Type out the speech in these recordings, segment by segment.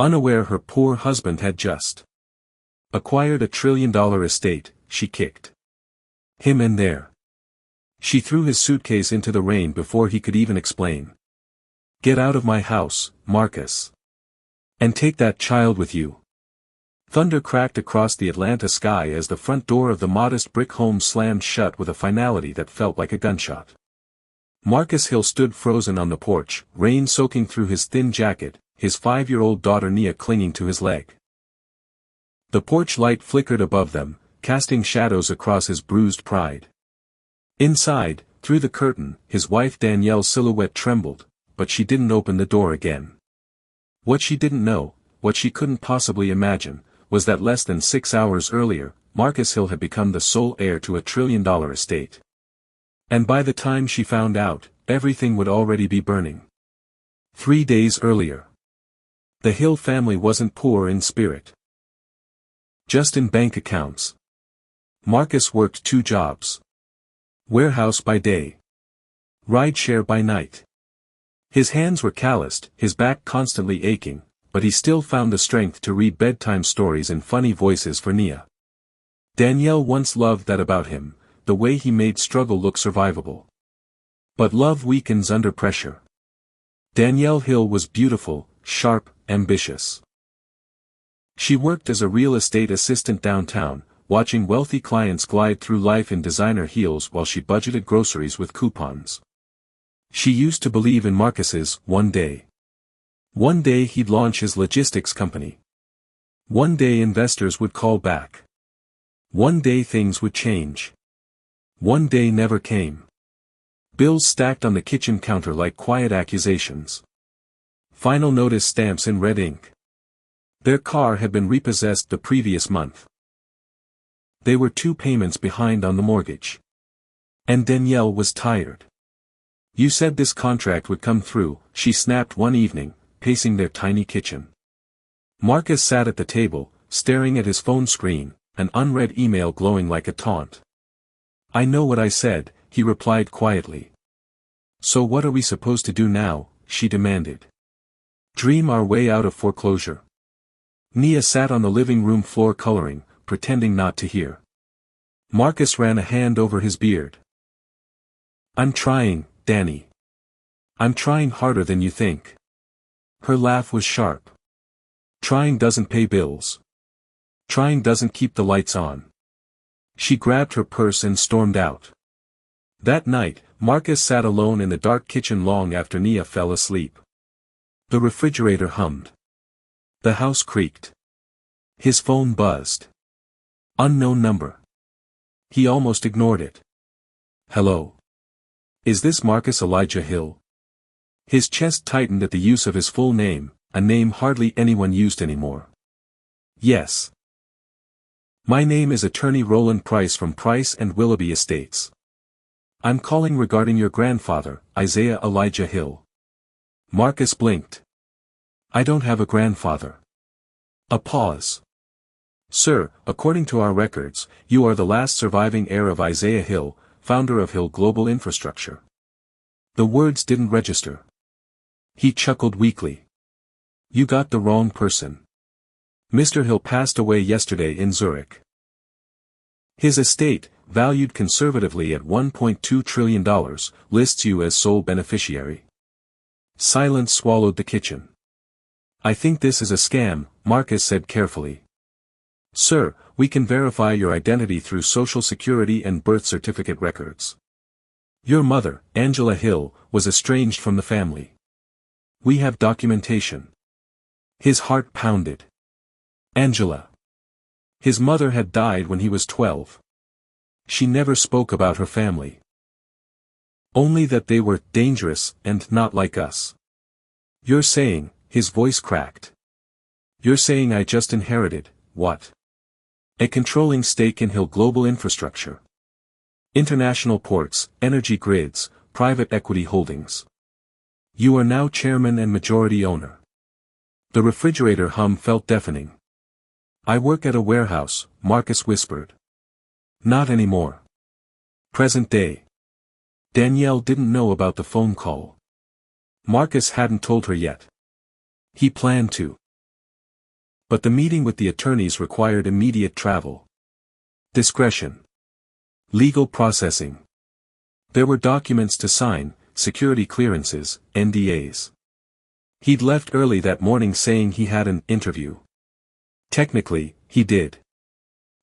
Unaware her poor husband had just acquired a $1 trillion estate, she kicked him in there. She threw his suitcase into the rain before he could even explain. "Get out of my house, Marcus. And take that child with you." Thunder cracked across the Atlanta sky as the front door of the modest brick home slammed shut with a finality that felt like a gunshot. Marcus Hill stood frozen on the porch, rain soaking through his thin jacket, his 5-year-old daughter Nia clinging to his leg. The porch light flickered above them, casting shadows across his bruised pride. Inside, through the curtain, his wife Danielle's silhouette trembled, but she didn't open the door again. What she didn't know, what she couldn't possibly imagine, was that less than 6 hours earlier, Marcus Hill had become the sole heir to a $1 trillion estate. And by the time she found out, everything would already be burning. 3 days earlier, the Hill family wasn't poor in spirit. Just in bank accounts. Marcus worked 2 jobs. Warehouse by day. Rideshare by night. His hands were calloused, his back constantly aching, but he still found the strength to read bedtime stories in funny voices for Nia. Danielle once loved that about him, the way he made struggle look survivable. But love weakens under pressure. Danielle Hill was beautiful, sharp, ambitious. She worked as a real estate assistant downtown, watching wealthy clients glide through life in designer heels while she budgeted groceries with coupons. She used to believe in Marcus's one day. One day he'd launch his logistics company. One day investors would call back. One day things would change. One day never came. Bills stacked on the kitchen counter like quiet accusations. Final notice stamps in red ink. Their car had been repossessed the previous month. They were 2 payments behind on the mortgage. And Danielle was tired. "You said this contract would come through," she snapped one evening, pacing their tiny kitchen. Marcus sat at the table, staring at his phone screen, an unread email glowing like a taunt. "I know what I said," he replied quietly. "So what are we supposed to do now?" she demanded. "Dream our way out of foreclosure." Nia sat on the living room floor coloring, pretending not to hear. Marcus ran a hand over his beard. "I'm trying, Danny. I'm trying harder than you think." Her laugh was sharp. "Trying doesn't pay bills. Trying doesn't keep the lights on." She grabbed her purse and stormed out. That night, Marcus sat alone in the dark kitchen long after Nia fell asleep. The refrigerator hummed. The house creaked. His phone buzzed. Unknown number. He almost ignored it. "Hello. Is this Marcus Elijah Hill?" His chest tightened at the use of his full name, a name hardly anyone used anymore. "Yes. My name is Attorney Roland Price from Price and Willoughby Estates. I'm calling regarding your grandfather, Isaiah Elijah Hill." Marcus blinked. "I don't have a grandfather." A pause. "Sir, according to our records, you are the last surviving heir of Isaiah Hill, founder of Hill Global Infrastructure." The words didn't register. He chuckled weakly. "You got the wrong person. Mr. Hill passed away yesterday in Zurich. His estate, valued conservatively at $1.2 trillion, lists you as sole beneficiary." Silence swallowed the kitchen. "I think this is a scam," Marcus said carefully. "Sir, we can verify your identity through Social Security and birth certificate records. Your mother, Angela Hill, was estranged from the family. We have documentation." His heart pounded. Angela. His mother had died when he was 12. She never spoke about her family. Only that they were dangerous and not like us. "You're saying," his voice cracked. "You're saying I just inherited, what? A controlling stake in Hill Global Infrastructure. International ports, energy grids, private equity holdings. You are now chairman and majority owner." The refrigerator hum felt deafening. "I work at a warehouse," Marcus whispered. "Not anymore. Present day." Danielle didn't know about the phone call. Marcus hadn't told her yet. He planned to. But the meeting with the attorneys required immediate travel. Discretion. Legal processing. There were documents to sign, security clearances, NDAs. He'd left early that morning saying he had an interview. Technically, he did.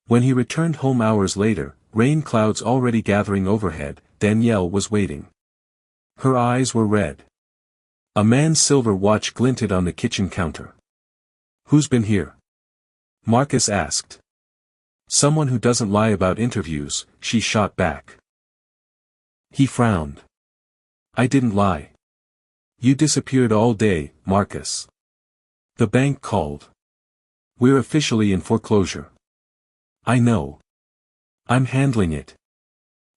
When he returned home hours later, rain clouds already gathering overhead, Danielle was waiting. Her eyes were red. A man's silver watch glinted on the kitchen counter. "Who's been here?" Marcus asked. "Someone who doesn't lie about interviews," she shot back. He frowned. "I didn't lie. You disappeared all day, Marcus. The bank called. We're officially in foreclosure." "I know. I'm handling it."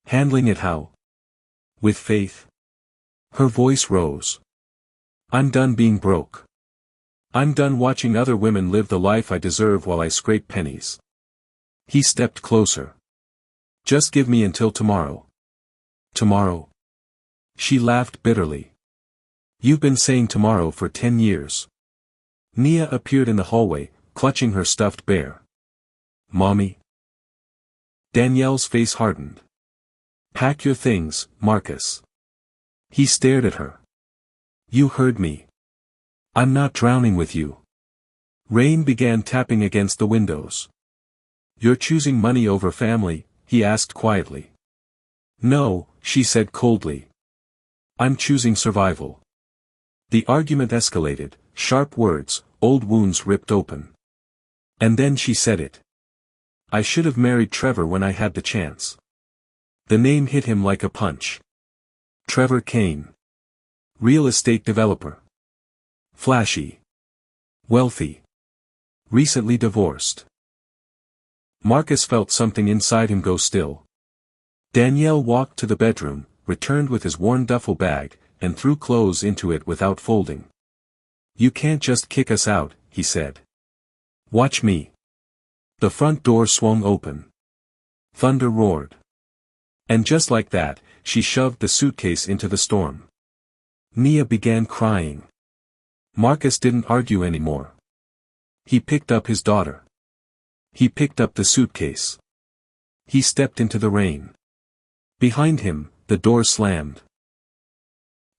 "Handling it how?" "With faith." Her voice rose. "I'm done being broke. I'm done watching other women live the life I deserve while I scrape pennies." He stepped closer. "Just give me until tomorrow." "Tomorrow?" She laughed bitterly. "You've been saying tomorrow for 10 years. Nia appeared in the hallway, clutching her stuffed bear. "Mommy?" Danielle's face hardened. "Pack your things, Marcus." He stared at her. "You heard me. I'm not drowning with you." Rain began tapping against the windows. "You're choosing money over family?" he asked quietly. "No," she said coldly. "I'm choosing survival." The argument escalated, sharp words, old wounds ripped open. And then she said it. "I should have married Trevor when I had the chance." The name hit him like a punch. Trevor Kane. Real estate developer. Flashy. Wealthy. Recently divorced. Marcus felt something inside him go still. Danielle walked to the bedroom, returned with his worn duffel bag, and threw clothes into it without folding. "You can't just kick us out," he said. "Watch me." The front door swung open. Thunder roared. And just like that, she shoved the suitcase into the storm. Nia began crying. Marcus didn't argue anymore. He picked up his daughter. He picked up the suitcase. He stepped into the rain. Behind him, the door slammed.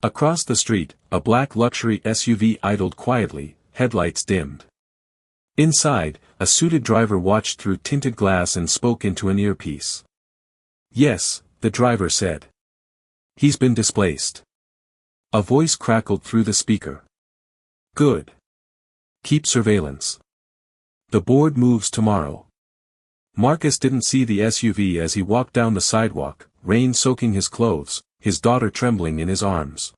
Across the street, a black luxury SUV idled quietly, headlights dimmed. Inside, a suited driver watched through tinted glass and spoke into an earpiece. "Yes," the driver said. "He's been displaced." A voice crackled through the speaker. "Good. Keep surveillance. The board moves tomorrow." Marcus didn't see the SUV as he walked down the sidewalk, rain soaking his clothes, his daughter trembling in his arms.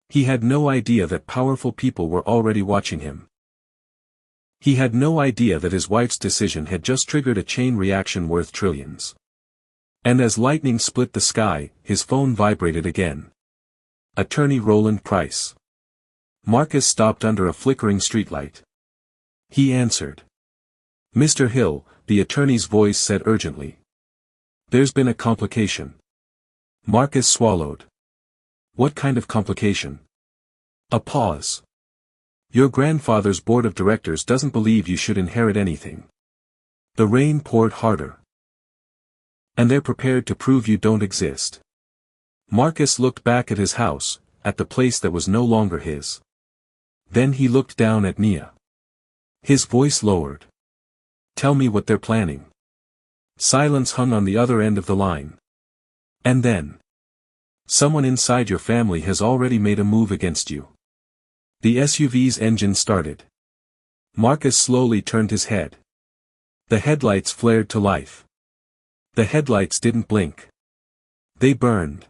He had no idea that powerful people were already watching him. He had no idea that his wife's decision had just triggered a chain reaction worth trillions. And as lightning split the sky, his phone vibrated again. Attorney Roland Price. Marcus stopped under a flickering streetlight. He answered. "Mr. Hill," the attorney's voice said urgently. "There's been a complication." Marcus swallowed. "What kind of complication?" A pause. "Your grandfather's board of directors doesn't believe you should inherit anything." The rain poured harder. "And they're prepared to prove you don't exist." Marcus looked back at his house, at the place that was no longer his. Then he looked down at Nia. His voice lowered. "Tell me what they're planning." Silence hung on the other end of the line. "And then? Someone inside your family has already made a move against you." The SUV's engine started. Marcus slowly turned his head. The headlights flared to life. The headlights didn't blink. They burned.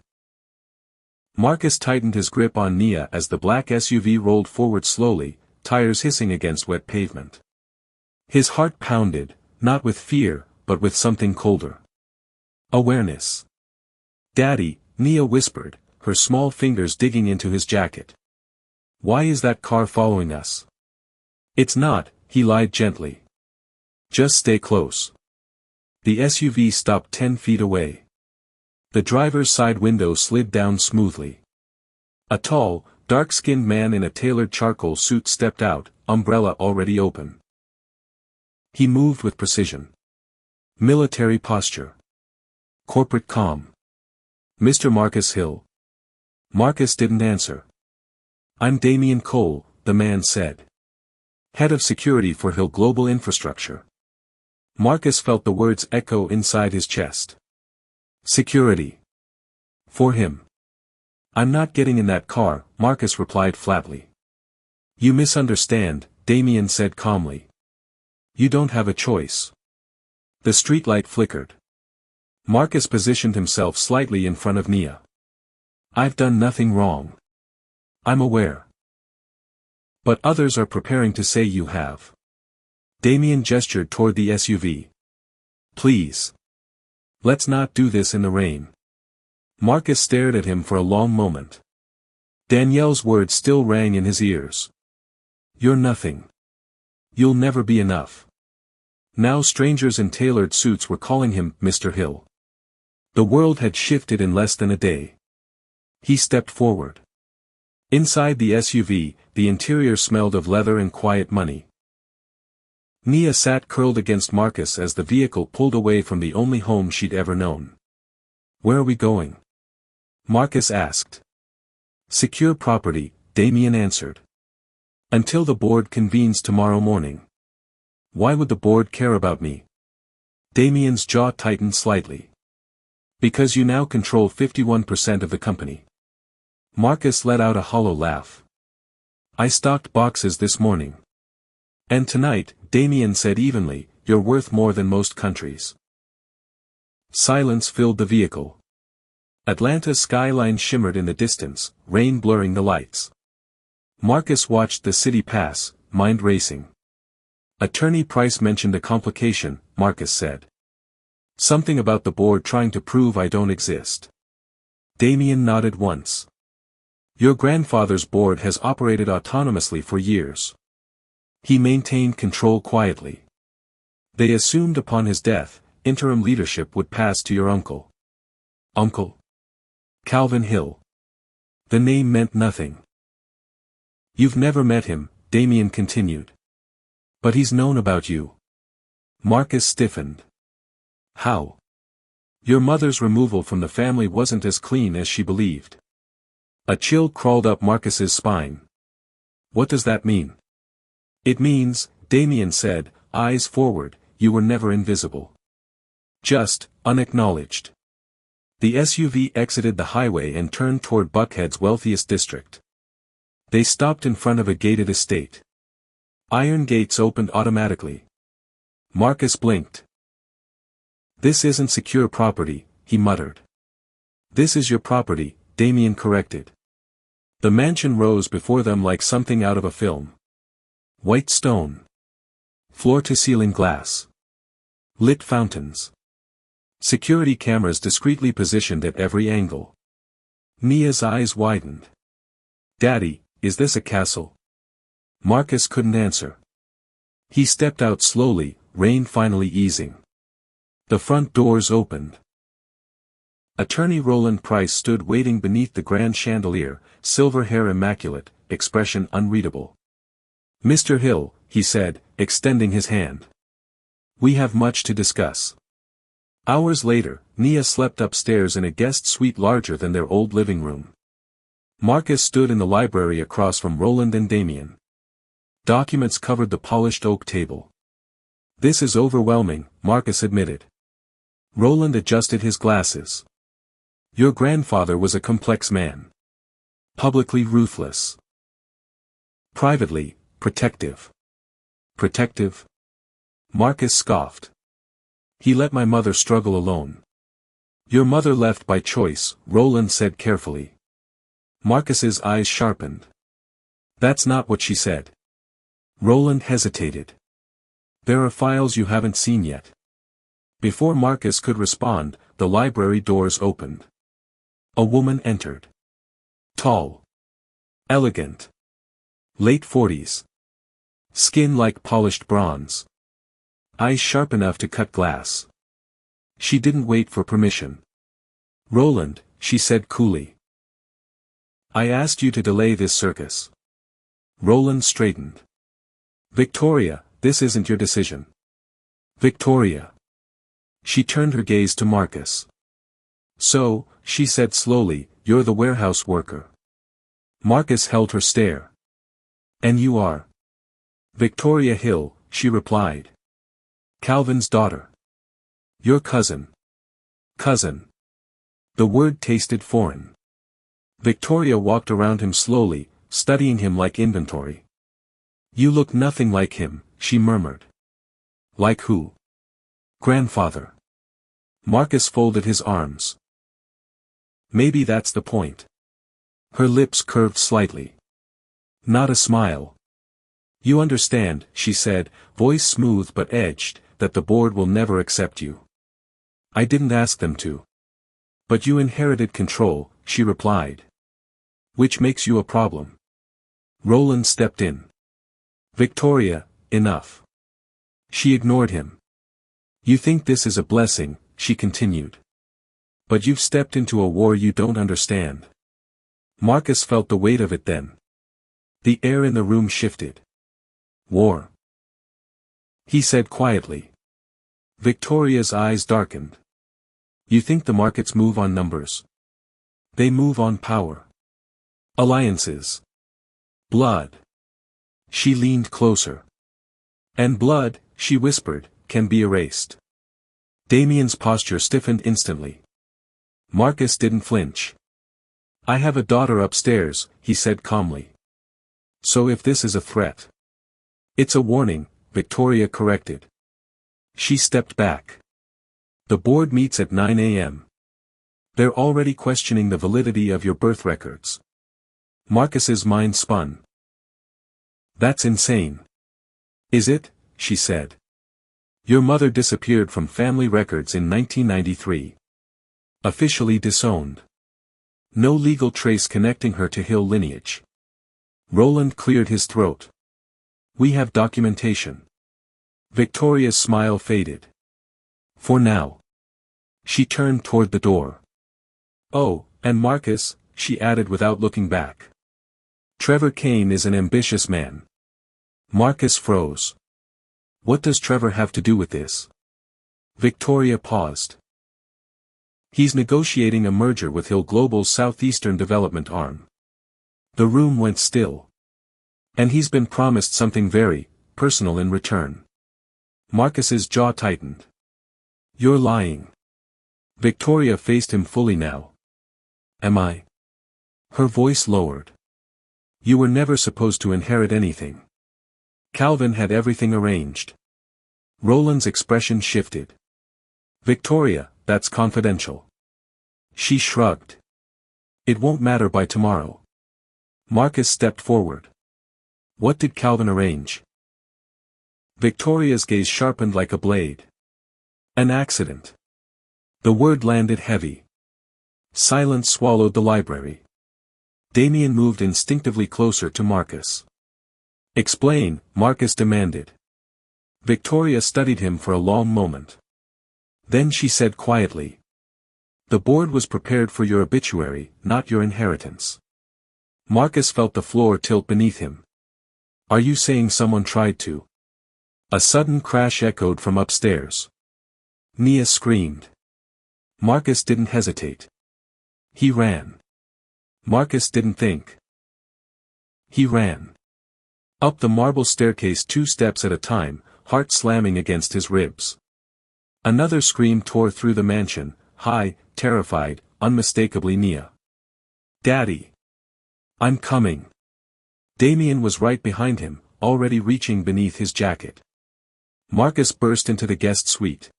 Marcus tightened his grip on Nia as the black SUV rolled forward slowly, tires hissing against wet pavement. His heart pounded, not with fear, but with something colder. Awareness. "Daddy," Nia whispered, her small fingers digging into his jacket. "Why is that car following us?" "It's not," he lied gently. "Just stay close." The SUV stopped 10 feet away. The driver's side window slid down smoothly. A tall, dark-skinned man in a tailored charcoal suit stepped out, umbrella already open. He moved with precision. Military posture. Corporate calm. Mr. Marcus Hill. Marcus didn't answer. I'm Damien Cole, the man said. Head of security for Hill Global Infrastructure. Marcus felt the words echo inside his chest. Security. For him. I'm not getting in that car, Marcus replied flatly. You misunderstand, Damien said calmly. You don't have a choice. The streetlight flickered. Marcus positioned himself slightly in front of Nia. I've done nothing wrong. I'm aware. But others are preparing to say you have. Damien gestured toward the SUV. Please. Let's not do this in the rain. Marcus stared at him for a long moment. Danielle's words still rang in his ears. You're nothing. You'll never be enough. Now strangers in tailored suits were calling him Mr. Hill. The world had shifted in less than a day. He stepped forward. Inside the SUV, the interior smelled of leather and quiet money. Nia sat curled against Marcus as the vehicle pulled away from the only home she'd ever known. Where are we going? Marcus asked. Secure property, Damien answered. Until the board convenes tomorrow morning. Why would the board care about me? Damien's jaw tightened slightly. Because you now control 51% of the company. Marcus let out a hollow laugh. I stocked boxes this morning. And tonight, Damien said evenly, you're worth more than most countries. Silence filled the vehicle. Atlanta's skyline shimmered in the distance, rain blurring the lights. Marcus watched the city pass, mind racing. Attorney Price mentioned a complication, Marcus said. Something about the board trying to prove I don't exist. Damien nodded once. Your grandfather's board has operated autonomously for years. He maintained control quietly. They assumed upon his death, interim leadership would pass to your uncle. Uncle? Calvin Hill. The name meant nothing. You've never met him, Damien continued. But he's known about you. Marcus stiffened. How? Your mother's removal from the family wasn't as clean as she believed. A chill crawled up Marcus's spine. What does that mean? It means, Damien said, eyes forward, you were never invisible. Just, unacknowledged. The SUV exited the highway and turned toward Buckhead's wealthiest district. They stopped in front of a gated estate. Iron gates opened automatically. Marcus blinked. This isn't secure property, he muttered. This is your property, Damien corrected. The mansion rose before them like something out of a film. White stone. Floor-to-ceiling glass. Lit fountains. Security cameras discreetly positioned at every angle. Nia's eyes widened. Daddy, is this a castle? Marcus couldn't answer. He stepped out slowly, rain finally easing. The front doors opened. Attorney Roland Price stood waiting beneath the grand chandelier, silver hair immaculate, expression unreadable. Mr. Hill, he said, extending his hand. We have much to discuss. Hours later, Nia slept upstairs in a guest suite larger than their old living room. Marcus stood in the library across from Roland and Damien. Documents covered the polished oak table. This is overwhelming, Marcus admitted. Roland adjusted his glasses. Your grandfather was a complex man. Publicly ruthless. Privately, protective. Protective? Marcus scoffed. He let my mother struggle alone. Your mother left by choice, Roland said carefully. Marcus's eyes sharpened. That's not what she said. Roland hesitated. There are files you haven't seen yet. Before Marcus could respond, the library doors opened. A woman entered. Tall. Elegant. Late 40s. Skin like polished bronze. Eyes sharp enough to cut glass. She didn't wait for permission. Roland, she said coolly. I asked you to delay this circus. Roland straightened. Victoria, this isn't your decision. Victoria. She turned her gaze to Marcus. So, she said slowly, you're the warehouse worker. Marcus held her stare. And you are? Victoria Hill, she replied. Calvin's daughter. Your cousin. Cousin. The word tasted foreign. Victoria walked around him slowly, studying him like inventory. You look nothing like him, she murmured. Like who? Grandfather. Marcus folded his arms. Maybe that's the point. Her lips curved slightly. Not a smile. You understand, she said, voice smooth but edged, that the board will never accept you. I didn't ask them to. But you inherited control, she replied. Which makes you a problem. Roland stepped in. Victoria, enough. She ignored him. You think this is a blessing, she continued. But you've stepped into a war you don't understand. Marcus felt the weight of it then. The air in the room shifted. War. He said quietly. Victoria's eyes darkened. You think the markets move on numbers? They move on power. Alliances. Blood. She leaned closer. And blood, she whispered, can be erased. Damien's posture stiffened instantly. Marcus didn't flinch. I have a daughter upstairs, he said calmly. So if this is a threat. It's a warning, Victoria corrected. She stepped back. The board meets at 9 a.m. They're already questioning the validity of your birth records. Marcus's mind spun. That's insane. Is it? She said. Your mother disappeared from family records in 1993. Officially disowned. No legal trace connecting her to Hill lineage. Roland cleared his throat. We have documentation. Victoria's smile faded. For now. She turned toward the door. Oh, and Marcus, she added without looking back. Trevor Kane is an ambitious man. Marcus froze. What does Trevor have to do with this? Victoria paused. He's negotiating a merger with Hill Global's Southeastern Development arm. The room went still. And he's been promised something very personal in return. Marcus's jaw tightened. You're lying. Victoria faced him fully now. Am I? Her voice lowered. You were never supposed to inherit anything. Calvin had everything arranged. Roland's expression shifted. Victoria, that's confidential. She shrugged. It won't matter by tomorrow. Marcus stepped forward. What did Calvin arrange? Victoria's gaze sharpened like a blade. An accident. The word landed heavy. Silence swallowed the library. Damien moved instinctively closer to Marcus. Explain, Marcus demanded. Victoria studied him for a long moment. Then she said quietly. The board was prepared for your obituary, not your inheritance. Marcus felt the floor tilt beneath him. Are you saying someone tried to? A sudden crash echoed from upstairs. Nia screamed. Marcus didn't hesitate. He ran. Marcus didn't think. He ran. Up the marble staircase 2 steps at a time, heart slamming against his ribs. Another scream tore through the mansion, high, terrified, unmistakably Nia. Daddy! I'm coming. Damien was right behind him, already reaching beneath his jacket. Marcus burst into the guest suite.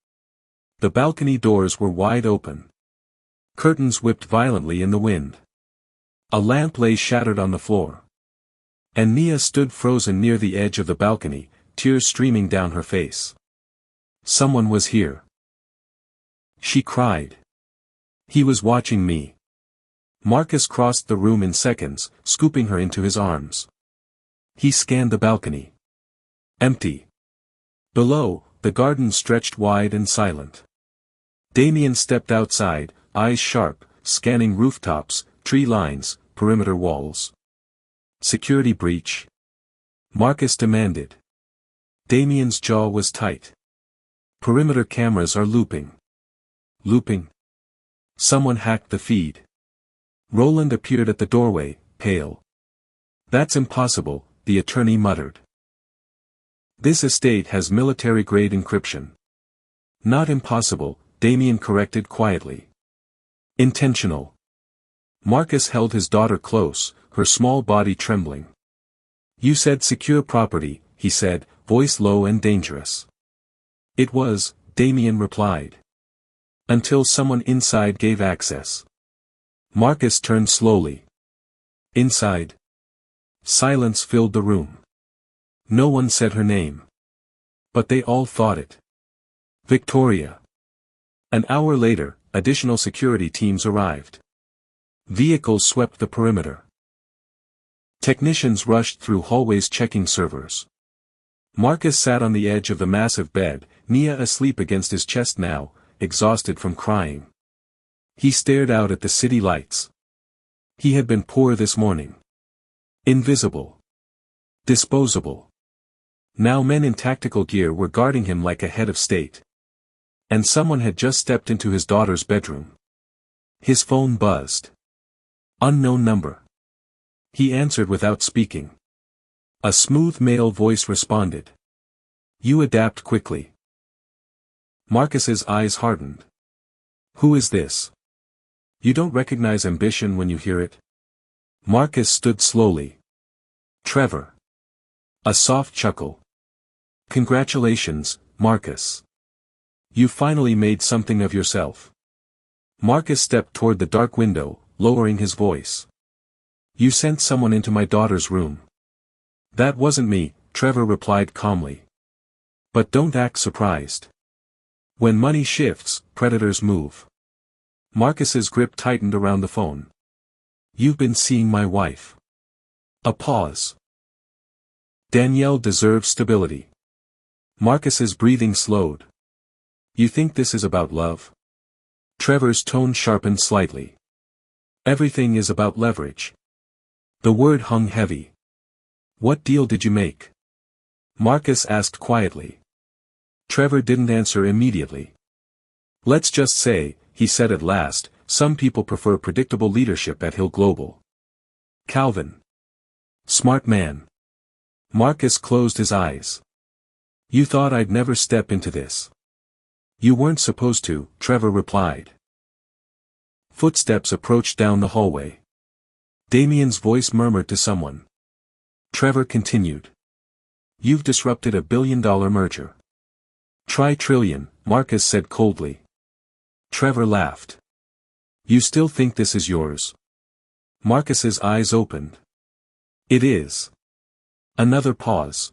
The balcony doors were wide open. Curtains whipped violently in the wind. A lamp lay shattered on the floor. And Nia stood frozen near the edge of the balcony, tears streaming down her face. Someone was here. She cried. He was watching me. Marcus crossed the room in seconds, scooping her into his arms. He scanned the balcony. Empty. Below, the garden stretched wide and silent. Damien stepped outside, eyes sharp, scanning rooftops, tree lines, perimeter walls. Security breach? Marcus demanded. Damien's jaw was tight. Perimeter cameras are looping. Looping? Someone hacked the feed. Roland appeared at the doorway, pale. That's impossible, the attorney muttered. This estate has military-grade encryption. Not impossible, Damien corrected quietly. Intentional. Marcus held his daughter close, her small body trembling. You said secure property, he said, voice low and dangerous. It was, Damien replied. Until someone inside gave access. Marcus turned slowly. Inside. Silence filled the room. No one said her name. But they all thought it. Victoria. An hour later, additional security teams arrived. Vehicles swept the perimeter. Technicians rushed through hallways checking servers. Marcus sat on the edge of the massive bed, Nia asleep against his chest now, exhausted from crying. He stared out at the city lights. He had been poor this morning. Invisible. Disposable. Now men in tactical gear were guarding him like a head of state. And someone had just stepped into his daughter's bedroom. His phone buzzed. Unknown number. He answered without speaking. A smooth male voice responded. You adapt quickly. Marcus's eyes hardened. Who is this? You don't recognize ambition when you hear it? Marcus stood slowly. Trevor. A soft chuckle. Congratulations, Marcus. You finally made something of yourself. Marcus stepped toward the dark window, lowering his voice. You sent someone into my daughter's room. That wasn't me, Trevor replied calmly. But don't act surprised. When money shifts, predators move. Marcus's grip tightened around the phone. You've been seeing my wife. A pause. Danielle deserves stability. Marcus's breathing slowed. You think this is about love? Trevor's tone sharpened slightly. Everything is about leverage. The word hung heavy. What deal did you make? Marcus asked quietly. Trevor didn't answer immediately. Let's just say, he said at last, some people prefer predictable leadership at Hill Global. Calvin. Smart man. Marcus closed his eyes. You thought I'd never step into this. You weren't supposed to, Trevor replied. Footsteps approached down the hallway. Damien's voice murmured to someone. Trevor continued. You've disrupted $1 billion merger. Try trillion, Marcus said coldly. Trevor laughed. You still think this is yours? Marcus's eyes opened. It is. Another pause.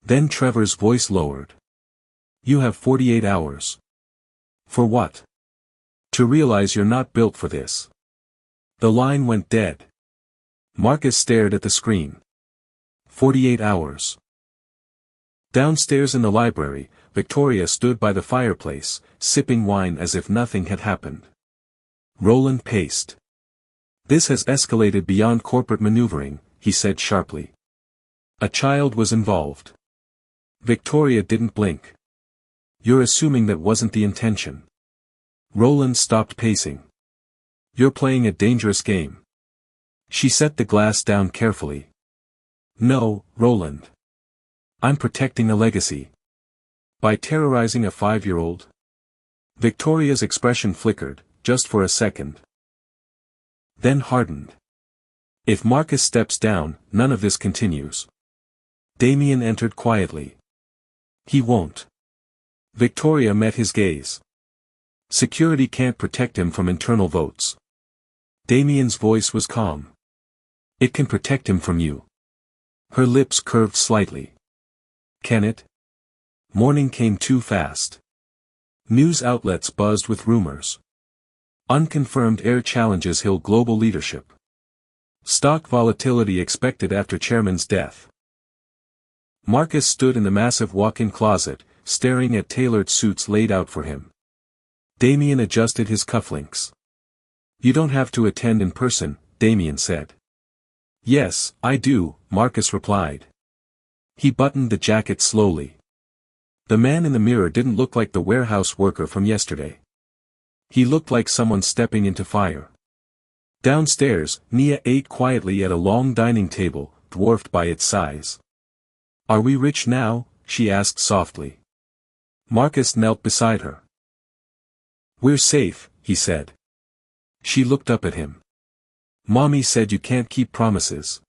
Then Trevor's voice lowered. You have 48 hours. For what? To realize you're not built for this. The line went dead. Marcus stared at the screen. 48 hours. Downstairs in the library, Victoria stood by the fireplace, sipping wine as if nothing had happened. Roland paced. This has escalated beyond corporate maneuvering, he said sharply. A child was involved. Victoria didn't blink. You're assuming that wasn't the intention. Roland stopped pacing. You're playing a dangerous game. She set the glass down carefully. No, Roland. I'm protecting a legacy. By terrorizing a 5-year-old? Victoria's expression flickered, just for a second. Then hardened. If Marcus steps down, none of this continues. Damien entered quietly. He won't. Victoria met his gaze. Security can't protect him from internal votes. Damien's voice was calm. It can protect him from you. Her lips curved slightly. Can it? Morning came too fast. News outlets buzzed with rumors. Unconfirmed heir challenges Hill Global leadership. Stock volatility expected after chairman's death. Marcus stood in the massive walk-in closet, staring at tailored suits laid out for him. Damien adjusted his cufflinks. You don't have to attend in person, Damien said. Yes, I do, Marcus replied. He buttoned the jacket slowly. The man in the mirror didn't look like the warehouse worker from yesterday. He looked like someone stepping into fire. Downstairs, Nia ate quietly at a long dining table, dwarfed by its size. "Are we rich now?" she asked softly. Marcus knelt beside her. "We're safe," he said. She looked up at him. "Mommy said you can't keep promises."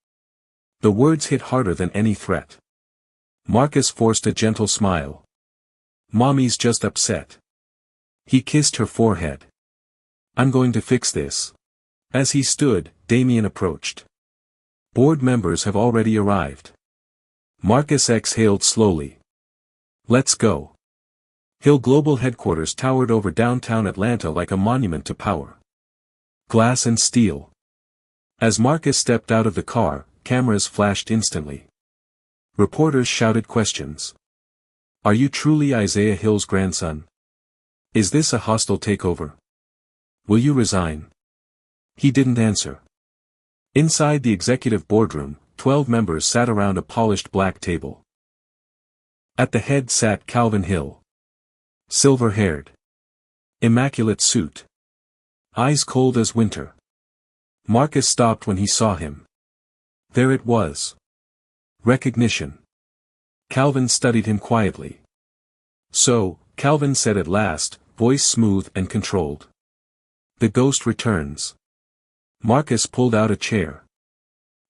The words hit harder than any threat. Marcus forced a gentle smile. "Mommy's just upset." He kissed her forehead. "I'm going to fix this." As he stood, Damien approached. "Board members have already arrived." Marcus exhaled slowly. "Let's go." Hill Global headquarters towered over downtown Atlanta like a monument to power. Glass and steel. As Marcus stepped out of the car, cameras flashed instantly. Reporters shouted questions. "Are you truly Isaiah Hill's grandson? Is this a hostile takeover? Will you resign?" He didn't answer. Inside the executive boardroom, 12 members sat around a polished black table. At the head sat Calvin Hill. Silver-haired. Immaculate suit. Eyes cold as winter. Marcus stopped when he saw him. There it was. Recognition. Calvin studied him quietly. "So," Calvin said at last, voice smooth and controlled. "The ghost returns." Marcus pulled out a chair.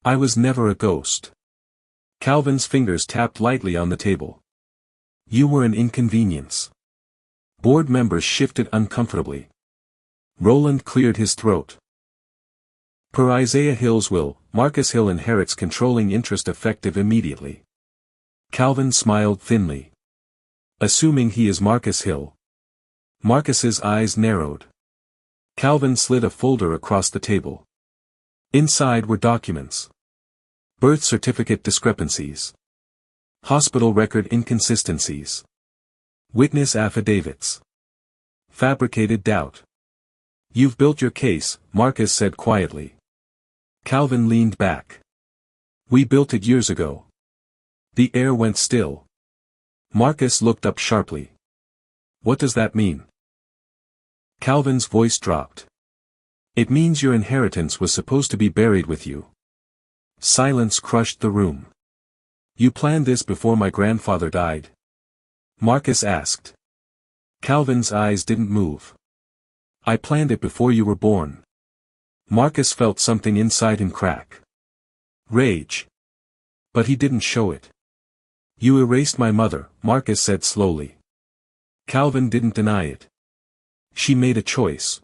"I was never a ghost." Calvin's fingers tapped lightly on the table. "You were an inconvenience." Board members shifted uncomfortably. Roland cleared his throat. Per Isaiah Hill's will, Marcus Hill inherits controlling interest effective immediately. Calvin smiled thinly. "Assuming he is Marcus Hill." Marcus's eyes narrowed. Calvin slid a folder across the table. Inside were documents. Birth certificate discrepancies. Hospital record inconsistencies. Witness affidavits. Fabricated doubt. "You've built your case," Marcus said quietly. Calvin leaned back. "We built it years ago." The air went still. Marcus looked up sharply. "What does that mean?" Calvin's voice dropped. "It means your inheritance was supposed to be buried with you." Silence crushed the room. "You planned this before my grandfather died?" Marcus asked. Calvin's eyes didn't move. "I planned it before you were born." Marcus felt something inside him crack. Rage. But he didn't show it. "You erased my mother," Marcus said slowly. Calvin didn't deny it. "She made a choice.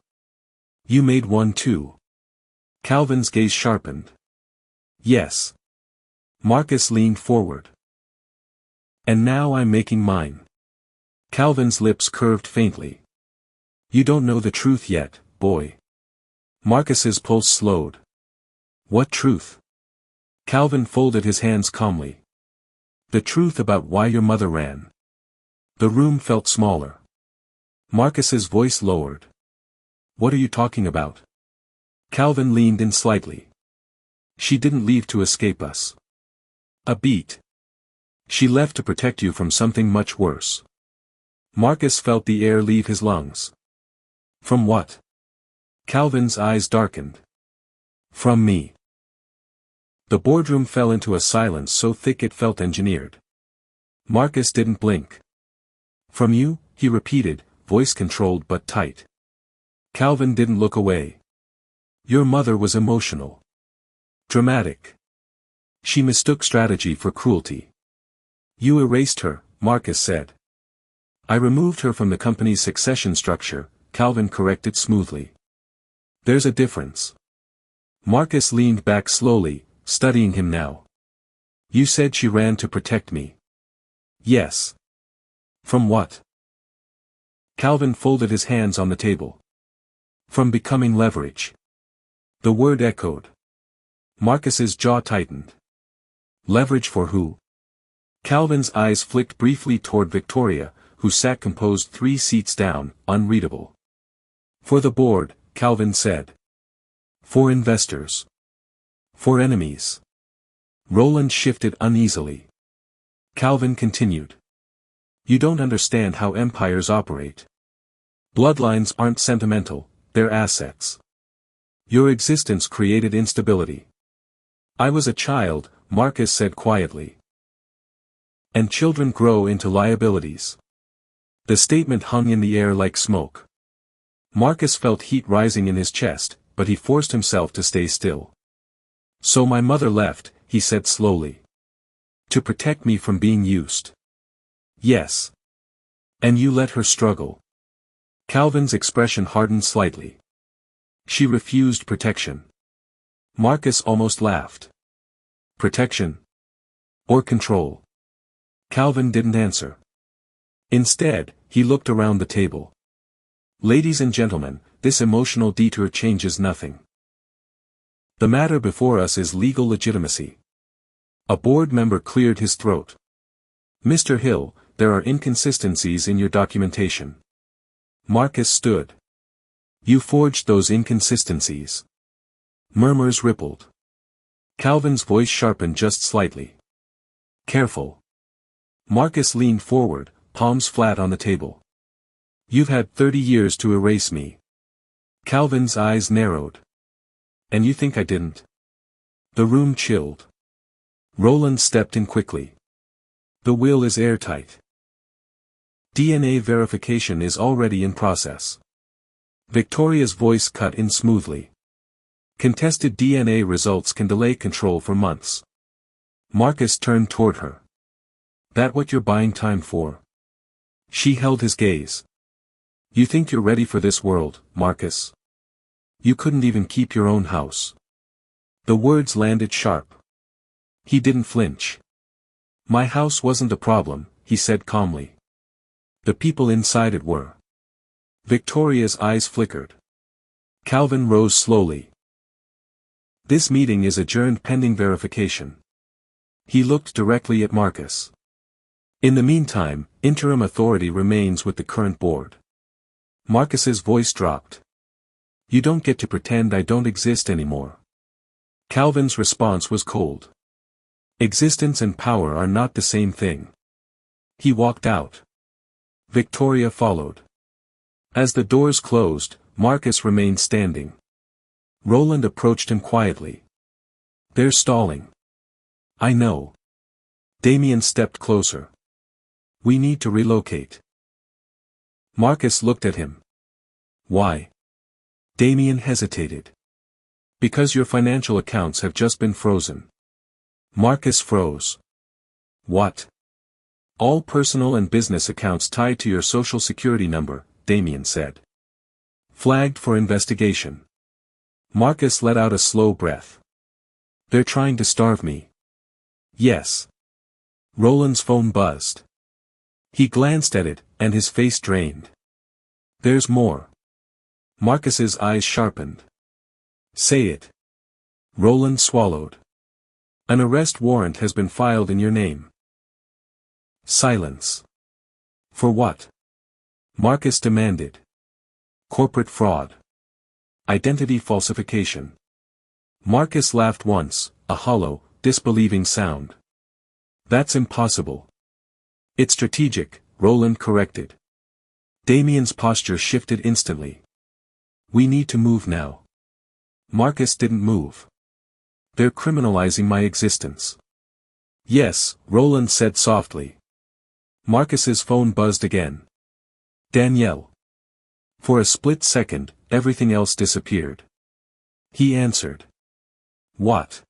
You made one too." Calvin's gaze sharpened. "Yes." Marcus leaned forward. "And now I'm making mine." Calvin's lips curved faintly. "You don't know the truth yet, boy." Marcus's pulse slowed. "What truth?" Calvin folded his hands calmly. "The truth about why your mother ran." The room felt smaller. Marcus's voice lowered. "What are you talking about?" Calvin leaned in slightly. "She didn't leave to escape us." "A beat. She left to protect you from something much worse." Marcus felt the air leave his lungs. "From what?" Calvin's eyes darkened. "From me." The boardroom fell into a silence so thick it felt engineered. Marcus didn't blink. "From you?" he repeated, voice controlled but tight. Calvin didn't look away. "Your mother was emotional. Dramatic. She mistook strategy for cruelty." "You erased her," Marcus said. "I removed her from the company's succession structure," Calvin corrected smoothly. "There's a difference." Marcus leaned back slowly, studying him now. "You said she ran to protect me." "Yes." "From what?" Calvin folded his hands on the table. "From becoming leverage." The word echoed. Marcus's jaw tightened. "Leverage for who?" Calvin's eyes flicked briefly toward Victoria, who sat composed 3 seats down, unreadable. "For the board," Calvin said. "For investors." "For enemies." Roland shifted uneasily. Calvin continued. You don't understand how empires operate. Bloodlines aren't sentimental, they're assets. Your existence created instability. I was a child, Marcus said quietly. And children grow into liabilities. The statement hung in the air like smoke. Marcus felt heat rising in his chest, but he forced himself to stay still. So my mother left, he said slowly. To protect me from being used. Yes. And you let her struggle. Calvin's expression hardened slightly. She refused protection. Marcus almost laughed. Protection? Or control? Calvin didn't answer. Instead, he looked around the table. Ladies and gentlemen, this emotional detour changes nothing. The matter before us is legal legitimacy. A board member cleared his throat. Mr. Hill, there are inconsistencies in your documentation. Marcus stood. You forged those inconsistencies. Murmurs rippled. Calvin's voice sharpened just slightly. Careful. Marcus leaned forward, palms flat on the table. You've had 30 years to erase me. Calvin's eyes narrowed. And you think I didn't? The room chilled. Roland stepped in quickly. The will is airtight. DNA verification is already in process. Victoria's voice cut in smoothly. Contested DNA results can delay control for months. Marcus turned toward her. That what you're buying time for? She held his gaze. You think you're ready for this world, Marcus? You couldn't even keep your own house. The words landed sharp. He didn't flinch. My house wasn't a problem, he said calmly. The people inside it were. Victoria's eyes flickered. Calvin rose slowly. This meeting is adjourned pending verification. He looked directly at Marcus. In the meantime, interim authority remains with the current board. Marcus's voice dropped. You don't get to pretend I don't exist anymore. Calvin's response was cold. Existence and power are not the same thing. He walked out. Victoria followed. As the doors closed, Marcus remained standing. Roland approached him quietly. They're stalling. I know. Damien stepped closer. We need to relocate. Marcus looked at him. Why? Damien hesitated. Because your financial accounts have just been frozen. Marcus froze. What? All personal and business accounts tied to your social security number, Damien said. Flagged for investigation. Marcus let out a slow breath. They're trying to starve me. Yes. Roland's phone buzzed. He glanced at it, and his face drained. There's more. Marcus's eyes sharpened. Say it. Roland swallowed. An arrest warrant has been filed in your name. Silence. For what? Marcus demanded. Corporate fraud. Identity falsification. Marcus laughed once, a hollow, disbelieving sound. That's impossible. It's strategic, Roland corrected. Damien's posture shifted instantly. We need to move now. Marcus didn't move. They're criminalizing my existence. Yes, Roland said softly. Marcus's phone buzzed again. Danielle. For a split second, everything else disappeared. He answered. What?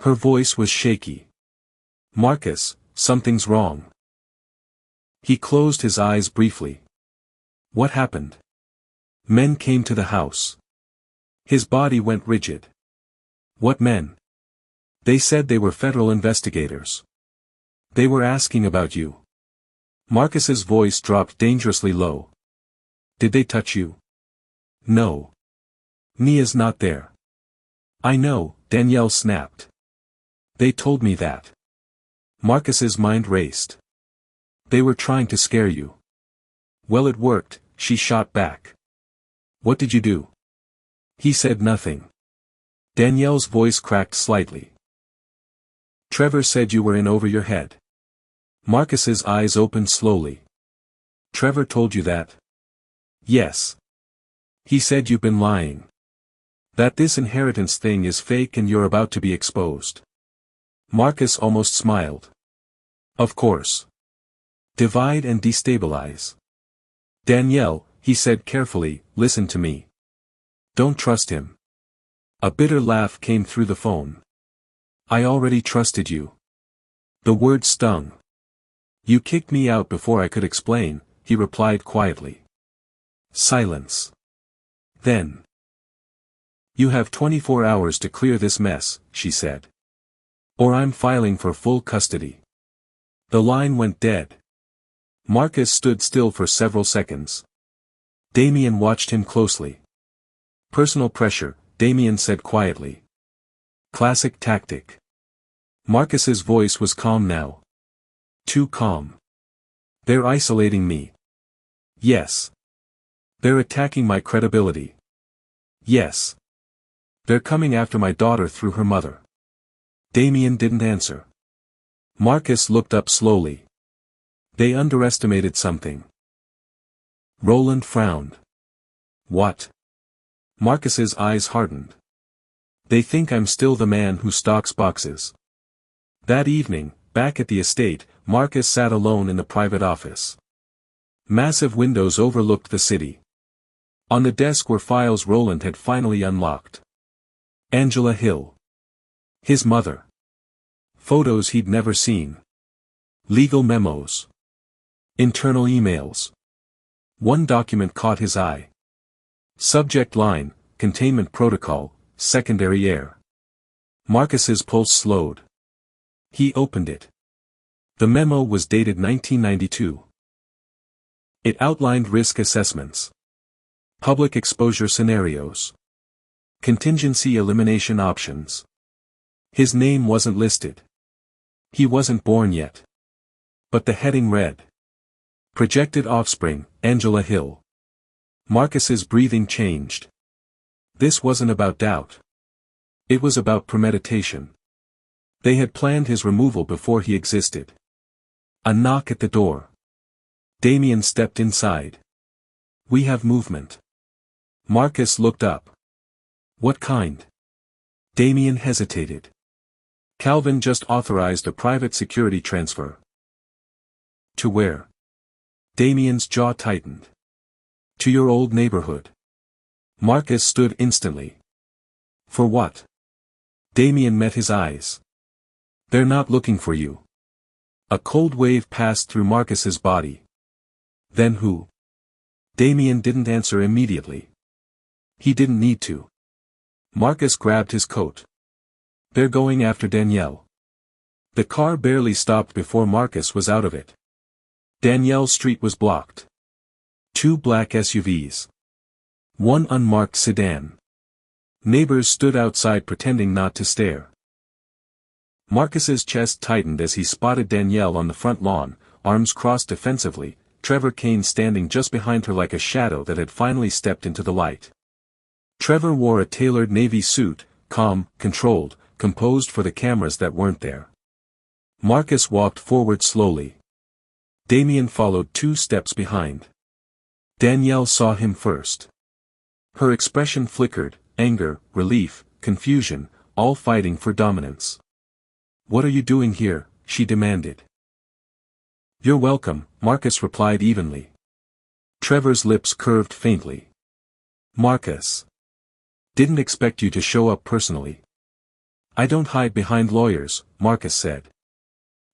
Her voice was shaky. Marcus, something's wrong. He closed his eyes briefly. What happened? Men came to the house. His body went rigid. What men? They said they were federal investigators. They were asking about you. Marcus's voice dropped dangerously low. Did they touch you? No. Mia's not there. I know, Danielle snapped. They told me that. Marcus's mind raced. They were trying to scare you. Well, it worked, she shot back. What did you do? He said nothing. Danielle's voice cracked slightly. Trevor said you were in over your head. Marcus's eyes opened slowly. Trevor told you that? Yes. He said you've been lying. That this inheritance thing is fake and you're about to be exposed. Marcus almost smiled. Of course. Divide and destabilize. Danielle, he said carefully, listen to me. Don't trust him. A bitter laugh came through the phone. I already trusted you. The word stung. You kicked me out before I could explain, he replied quietly. Silence. Then. You have 24 hours to clear this mess, she said. Or I'm filing for full custody. The line went dead. Marcus stood still for several seconds. Damien watched him closely. Personal pressure, Damien said quietly. Classic tactic. Marcus's voice was calm now. Too calm. They're isolating me. Yes. They're attacking my credibility. Yes. They're coming after my daughter through her mother. Damien didn't answer. Marcus looked up slowly. They underestimated something. Roland frowned. What? Marcus's eyes hardened. They think I'm still the man who stocks boxes. That evening, back at the estate, Marcus sat alone in the private office. Massive windows overlooked the city. On the desk were files Roland had finally unlocked. Angela Hill. His mother. Photos he'd never seen. Legal memos. Internal emails. One document caught his eye. Subject line, Containment Protocol, Secondary Air. Marcus's pulse slowed. He opened it. The memo was dated 1992. It outlined risk assessments. Public exposure scenarios. Contingency elimination options. His name wasn't listed. He wasn't born yet. But the heading read. Projected offspring, Angela Hill. Marcus's breathing changed. This wasn't about doubt. It was about premeditation. They had planned his removal before he existed. A knock at the door. Damien stepped inside. We have movement. Marcus looked up. What kind? Damien hesitated. Calvin just authorized a private security transfer. To where? Damien's jaw tightened. To your old neighborhood. Marcus stood instantly. For what? Damien met his eyes. They're not looking for you. A cold wave passed through Marcus's body. Then who? Damien didn't answer immediately. He didn't need to. Marcus grabbed his coat. They're going after Danielle. The car barely stopped before Marcus was out of it. Danielle's street was blocked. 2 black SUVs. 1 unmarked sedan. Neighbors stood outside pretending not to stare. Marcus's chest tightened as he spotted Danielle on the front lawn, arms crossed defensively, Trevor Kane standing just behind her like a shadow that had finally stepped into the light. Trevor wore a tailored navy suit, calm, controlled, composed for the cameras that weren't there. Marcus walked forward slowly. Damien followed 2 steps behind. Danielle saw him first. Her expression flickered, anger, relief, confusion, all fighting for dominance. What are you doing here? She demanded. You're welcome, Marcus replied evenly. Trevor's lips curved faintly. Marcus. Didn't expect you to show up personally. I don't hide behind lawyers, Marcus said.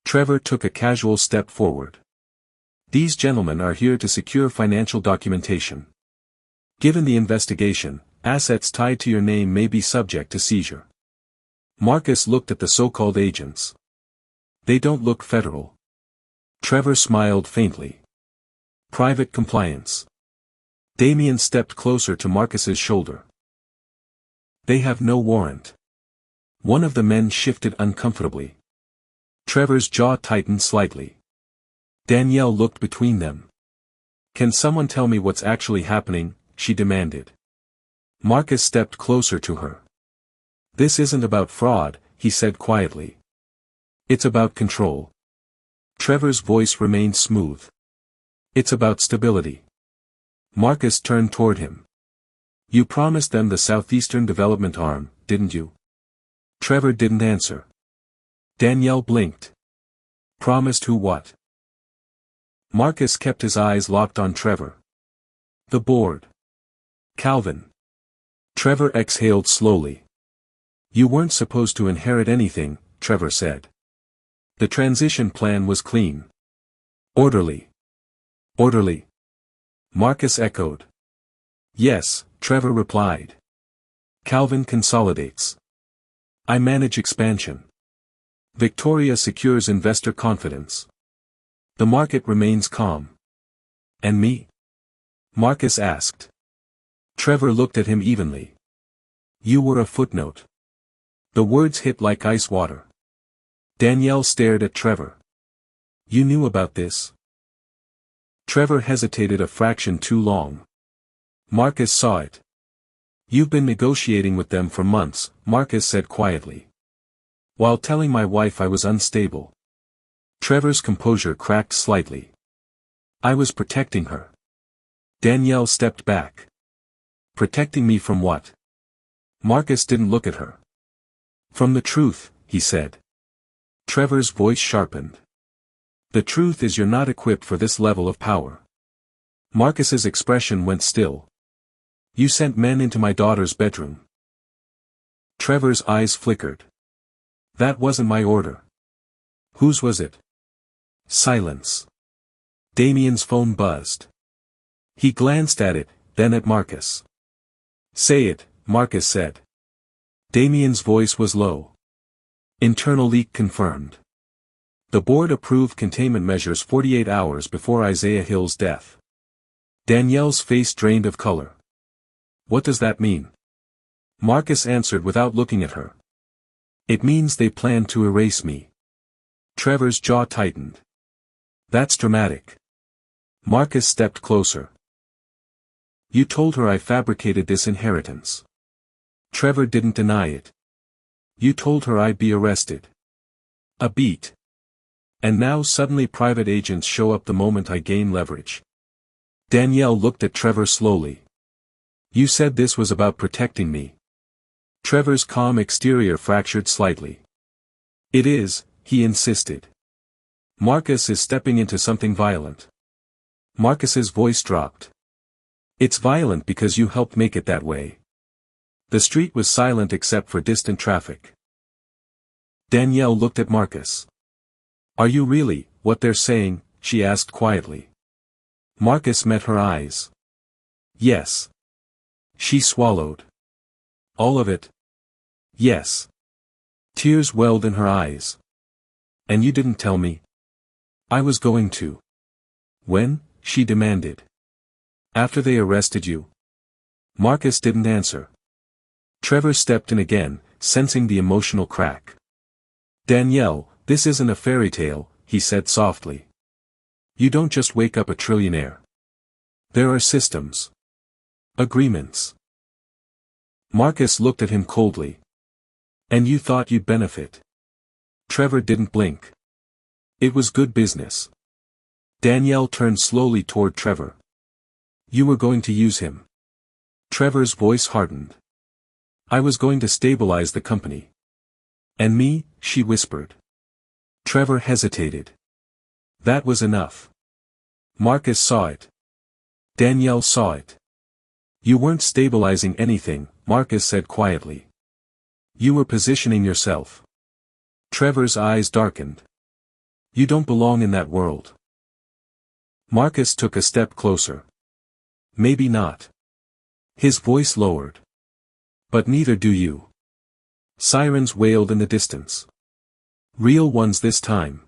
Trevor took a casual step forward. These gentlemen are here to secure financial documentation. Given the investigation, assets tied to your name may be subject to seizure. Marcus looked at the so-called agents. They don't look federal. Trevor smiled faintly. Private compliance. Damien stepped closer to Marcus's shoulder. They have no warrant. One of the men shifted uncomfortably. Trevor's jaw tightened slightly. Danielle looked between them. Can someone tell me what's actually happening? She demanded. Marcus stepped closer to her. This isn't about fraud, he said quietly. It's about control. Trevor's voice remained smooth. It's about stability. Marcus turned toward him. You promised them the Southeastern Development Arm, didn't you? Trevor didn't answer. Danielle blinked. Promised who what? Marcus kept his eyes locked on Trevor. The board. Calvin. Trevor exhaled slowly. You weren't supposed to inherit anything, Trevor said. The transition plan was clean. Orderly. Orderly. Marcus echoed. Yes, Trevor replied. Calvin consolidates. I manage expansion. Victoria secures investor confidence. The market remains calm. And me? Marcus asked. Trevor looked at him evenly. You were a footnote. The words hit like ice water. Danielle stared at Trevor. You knew about this? Trevor hesitated a fraction too long. Marcus saw it. You've been negotiating with them for months, Marcus said quietly. While telling my wife I was unstable. Trevor's composure cracked slightly. I was protecting her. Danielle stepped back. Protecting me from what? Marcus didn't look at her. From the truth, he said. Trevor's voice sharpened. The truth is you're not equipped for this level of power. Marcus's expression went still. You sent men into my daughter's bedroom. Trevor's eyes flickered. That wasn't my order. Whose was it? Silence. Damien's phone buzzed. He glanced at it, then at Marcus. Say it, Marcus said. Damien's voice was low. Internal leak confirmed. The board approved containment measures 48 hours before Isaiah Hill's death. Danielle's face drained of color. What does that mean? Marcus answered without looking at her. It means they plan to erase me. Trevor's jaw tightened. That's dramatic. Marcus stepped closer. You told her I fabricated this inheritance. Trevor didn't deny it. You told her I'd be arrested. A beat. And now suddenly private agents show up the moment I gain leverage. Danielle looked at Trevor slowly. You said this was about protecting me. Trevor's calm exterior fractured slightly. It is, he insisted. Marcus is stepping into something violent. Marcus's voice dropped. It's violent because you helped make it that way. The street was silent except for distant traffic. Danielle looked at Marcus. Are you really, what they're saying? She asked quietly. Marcus met her eyes. Yes. She swallowed. All of it? Yes. Tears welled in her eyes. And you didn't tell me? I was going to. When? She demanded. After they arrested you? Marcus didn't answer. Trevor stepped in again, sensing the emotional crack. Danielle, this isn't a fairy tale, he said softly. You don't just wake up a trillionaire. There are systems. Agreements. Marcus looked at him coldly. And you thought you'd benefit. Trevor didn't blink. It was good business. Danielle turned slowly toward Trevor. You were going to use him. Trevor's voice hardened. I was going to stabilize the company. And me, she whispered. Trevor hesitated. That was enough. Marcus saw it. Danielle saw it. You weren't stabilizing anything, Marcus said quietly. You were positioning yourself. Trevor's eyes darkened. You don't belong in that world. Marcus took a step closer. Maybe not. His voice lowered. But neither do you. Sirens wailed in the distance. Real ones this time.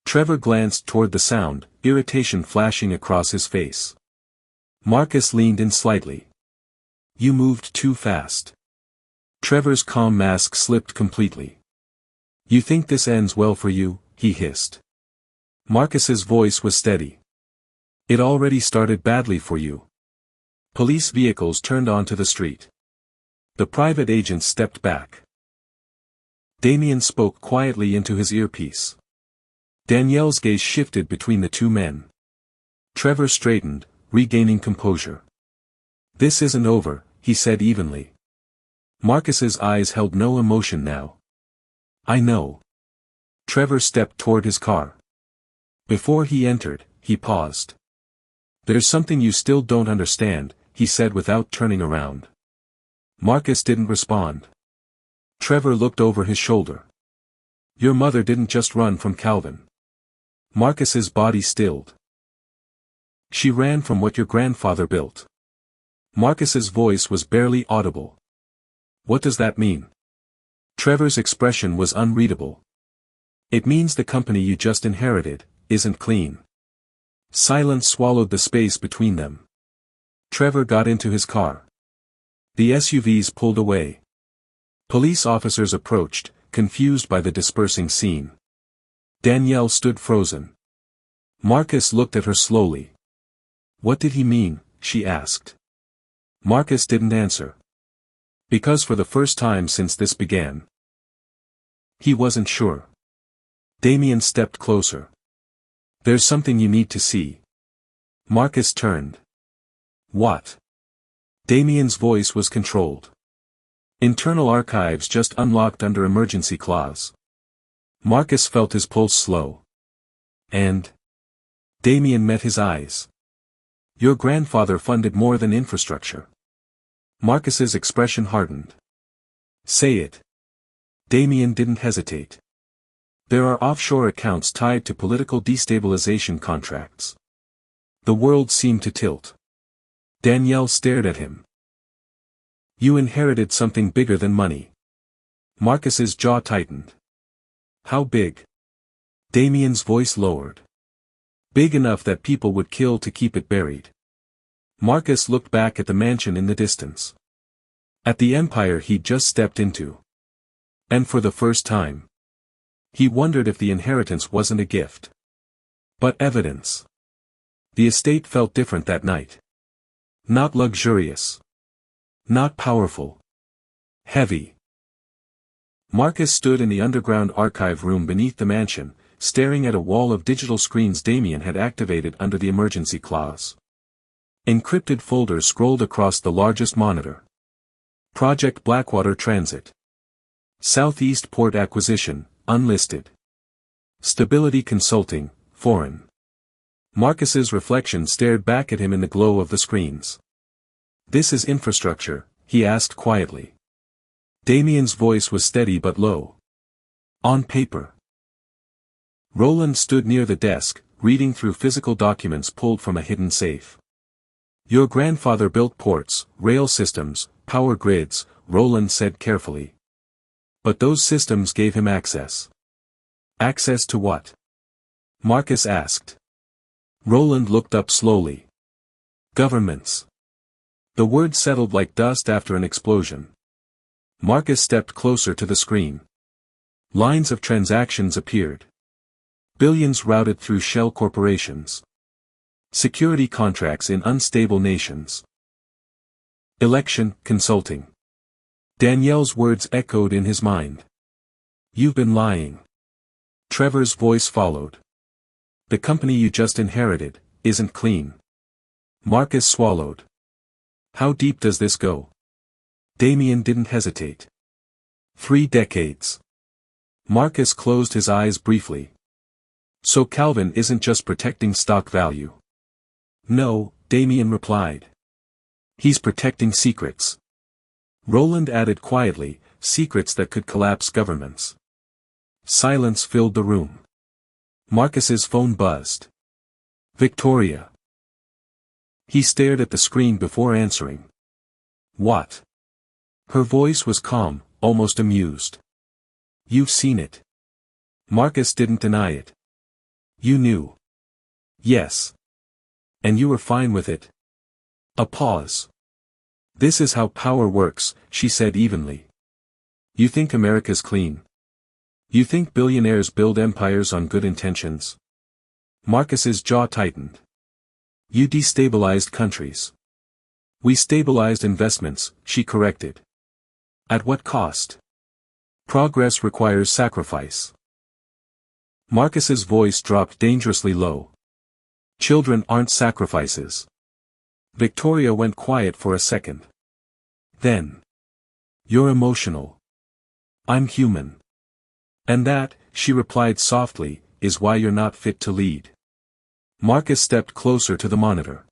Trevor glanced toward the sound, irritation flashing across his face. Marcus leaned in slightly. You moved too fast. Trevor's calm mask slipped completely. You think this ends well for you? He hissed. Marcus's voice was steady. It already started badly for you. Police vehicles turned onto the street. The private agents stepped back. Damien spoke quietly into his earpiece. Danielle's gaze shifted between the two men. Trevor straightened, regaining composure. "This isn't over," he said evenly. Marcus's eyes held no emotion now. "I know." Trevor stepped toward his car. Before he entered, he paused. "There's something you still don't understand," he said without turning around. Marcus didn't respond. Trevor looked over his shoulder. "Your mother didn't just run from Calvin." Marcus's body stilled. "She ran from what your grandfather built." Marcus's voice was barely audible. "What does that mean?" Trevor's expression was unreadable. "It means the company you just inherited isn't clean." Silence swallowed the space between them. Trevor got into his car. The SUVs pulled away. Police officers approached, confused by the dispersing scene. Danielle stood frozen. Marcus looked at her slowly. "What did he mean?" she asked. Marcus didn't answer. Because for the first time since this began, he wasn't sure. Damien stepped closer. "There's something you need to see." Marcus turned. "What?" Damien's voice was controlled. "Internal archives just unlocked under emergency clause." Marcus felt his pulse slow. "And?" Damien met his eyes. "Your grandfather funded more than infrastructure." Marcus's expression hardened. "Say it." Damien didn't hesitate. "There are offshore accounts tied to political destabilization contracts." The world seemed to tilt. Danielle stared at him. "You inherited something bigger than money." Marcus's jaw tightened. "How big?" Damien's voice lowered. "Big enough that people would kill to keep it buried." Marcus looked back at the mansion in the distance. At the empire he'd just stepped into. And for the first time, he wondered if the inheritance wasn't a gift, but evidence. The estate felt different that night. Not luxurious. Not powerful. Heavy. Marcus stood in the underground archive room beneath the mansion, staring at a wall of digital screens Damien had activated under the emergency clause. Encrypted folders scrolled across the largest monitor. Project Blackwater Transit. Southeast Port Acquisition, unlisted. Stability Consulting, foreign. Marcus's reflection stared back at him in the glow of the screens. "This is infrastructure," he asked quietly. Damien's voice was steady but low. "On paper." Roland stood near the desk, reading through physical documents pulled from a hidden safe. "Your grandfather built ports, rail systems, power grids," Roland said carefully. "But those systems gave him access." "Access to what?" Marcus asked. Roland looked up slowly. "Governments." The word settled like dust after an explosion. Marcus stepped closer to the screen. Lines of transactions appeared. Billions routed through shell corporations. Security contracts in unstable nations. Election, consulting. Danielle's words echoed in his mind. "You've been lying." Trevor's voice followed. "The company you just inherited isn't clean." Marcus swallowed. "How deep does this go?" Damien didn't hesitate. 3 decades. Marcus closed his eyes briefly. "So Calvin isn't just protecting stock value." "No," Damien replied. "He's protecting secrets." Roland added quietly, "Secrets that could collapse governments." Silence filled the room. Marcus's phone buzzed. "Victoria." He stared at the screen before answering. "What?" Her voice was calm, almost amused. "You've seen it." Marcus didn't deny it. "You knew." "Yes." "And you were fine with it?" A pause. "This is how power works," she said evenly. "You think America's clean? You think billionaires build empires on good intentions?" Marcus's jaw tightened. "You destabilized countries." "We stabilized investments," she corrected. "At what cost?" "Progress requires sacrifice." Marcus's voice dropped dangerously low. Children aren't sacrifices. Victoria went quiet for a second. Then. You're emotional. I'm human. And that, she replied softly, is why you're not fit to lead. Marcus stepped closer to the monitor.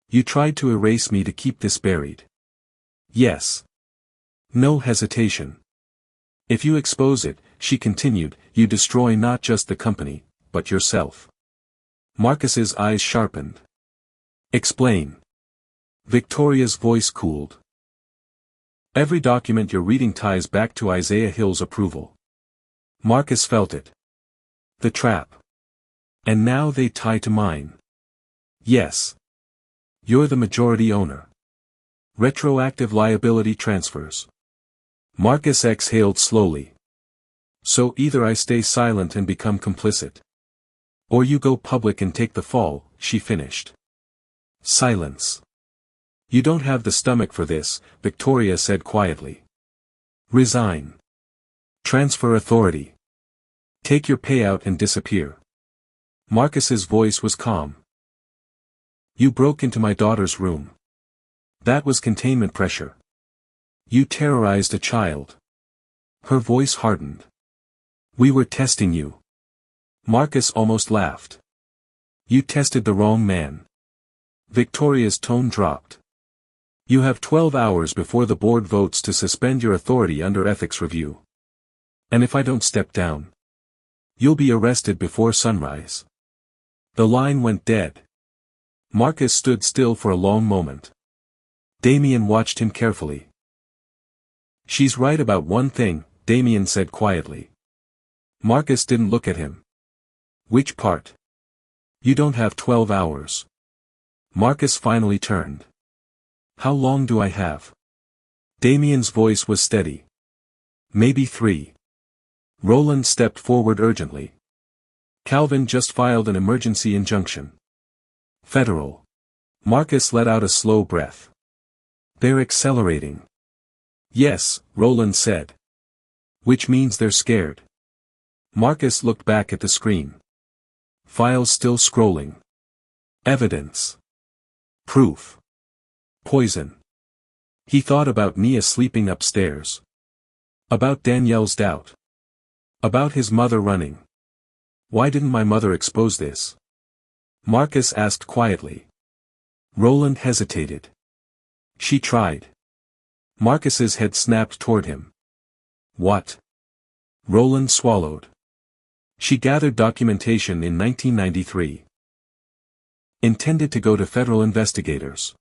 You tried to erase me to keep this buried. Yes. No hesitation. If you expose it, she continued, you destroy not just the company, but yourself. Marcus's eyes sharpened. Explain. Victoria's voice cooled. Every document you're reading ties back to Isaiah Hill's approval. Marcus felt it. The trap. And now they tie to mine. Yes. You're the majority owner. Retroactive liability transfers. Marcus exhaled slowly. So either I stay silent and become complicit. Or you go public and take the fall, she finished. Silence. You don't have the stomach for this, Victoria said quietly. Resign. Transfer authority. Take your payout and disappear. Marcus's voice was calm. You broke into my daughter's room. That was containment pressure. You terrorized a child. Her voice hardened. We were testing you. Marcus almost laughed. You tested the wrong man. Victoria's tone dropped. You have 12 hours before the board votes to suspend your authority under ethics review. And if I don't step down, you'll be arrested before sunrise. The line went dead. Marcus stood still for a long moment. Damien watched him carefully. She's right about one thing, Damien said quietly. Marcus didn't look at him. Which part? You don't have 12 hours. Marcus finally turned. How long do I have? Damien's voice was steady. Maybe 3. Roland stepped forward urgently. Calvin just filed an emergency injunction. Federal. Marcus let out a slow breath. They're accelerating. Yes, Roland said. Which means they're scared. Marcus looked back at the screen. Files still scrolling. Evidence. Proof. Poison. He thought about Nia sleeping upstairs. About Danielle's doubt. About his mother running. Why didn't my mother expose this? Marcus asked quietly. Roland hesitated. She tried. Marcus's head snapped toward him. What? Roland swallowed. She gathered documentation in 1993. Intended to go to federal investigators.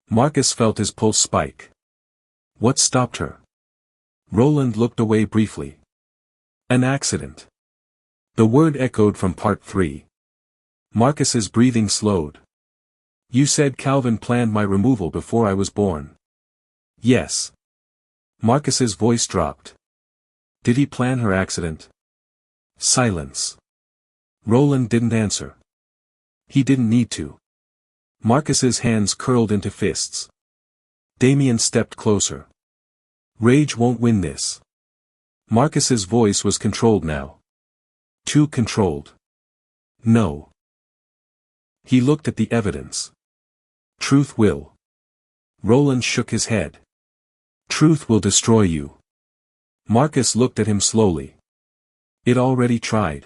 Marcus felt his pulse spike. What stopped her? Roland looked away briefly. An accident. The word echoed from part 3. Marcus's breathing slowed. You said Calvin planned my removal before I was born. Yes. Marcus's voice dropped. Did he plan her accident? Silence. Roland didn't answer. He didn't need to. Marcus's hands curled into fists. Damien stepped closer. Rage won't win this. Marcus's voice was controlled now. Too controlled. No. He looked at the evidence. Truth will. Roland shook his head. Truth will destroy you. Marcus looked at him slowly. It already tried.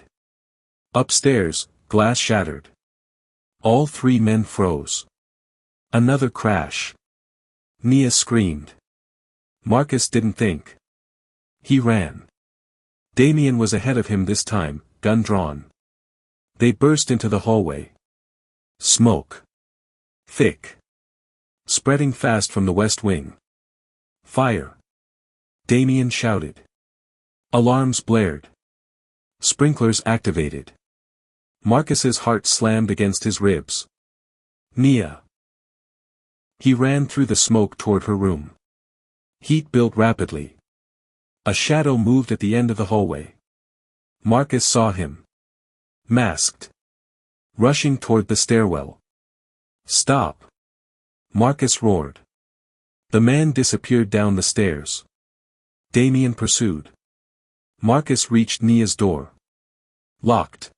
Upstairs, glass shattered. All 3 men froze. Another crash. Nia screamed. Marcus didn't think. He ran. Damien was ahead of him this time, gun drawn. They burst into the hallway. Smoke. Thick. Spreading fast from the west wing. Fire. Damien shouted. Alarms blared. Sprinklers activated. Marcus's heart slammed against his ribs. Nia. He ran through the smoke toward her room. Heat built rapidly. A shadow moved at the end of the hallway. Marcus saw him. Masked. Rushing toward the stairwell. Stop. Marcus roared. The man disappeared down the stairs. Damien pursued. Marcus reached Nia's door. Locked.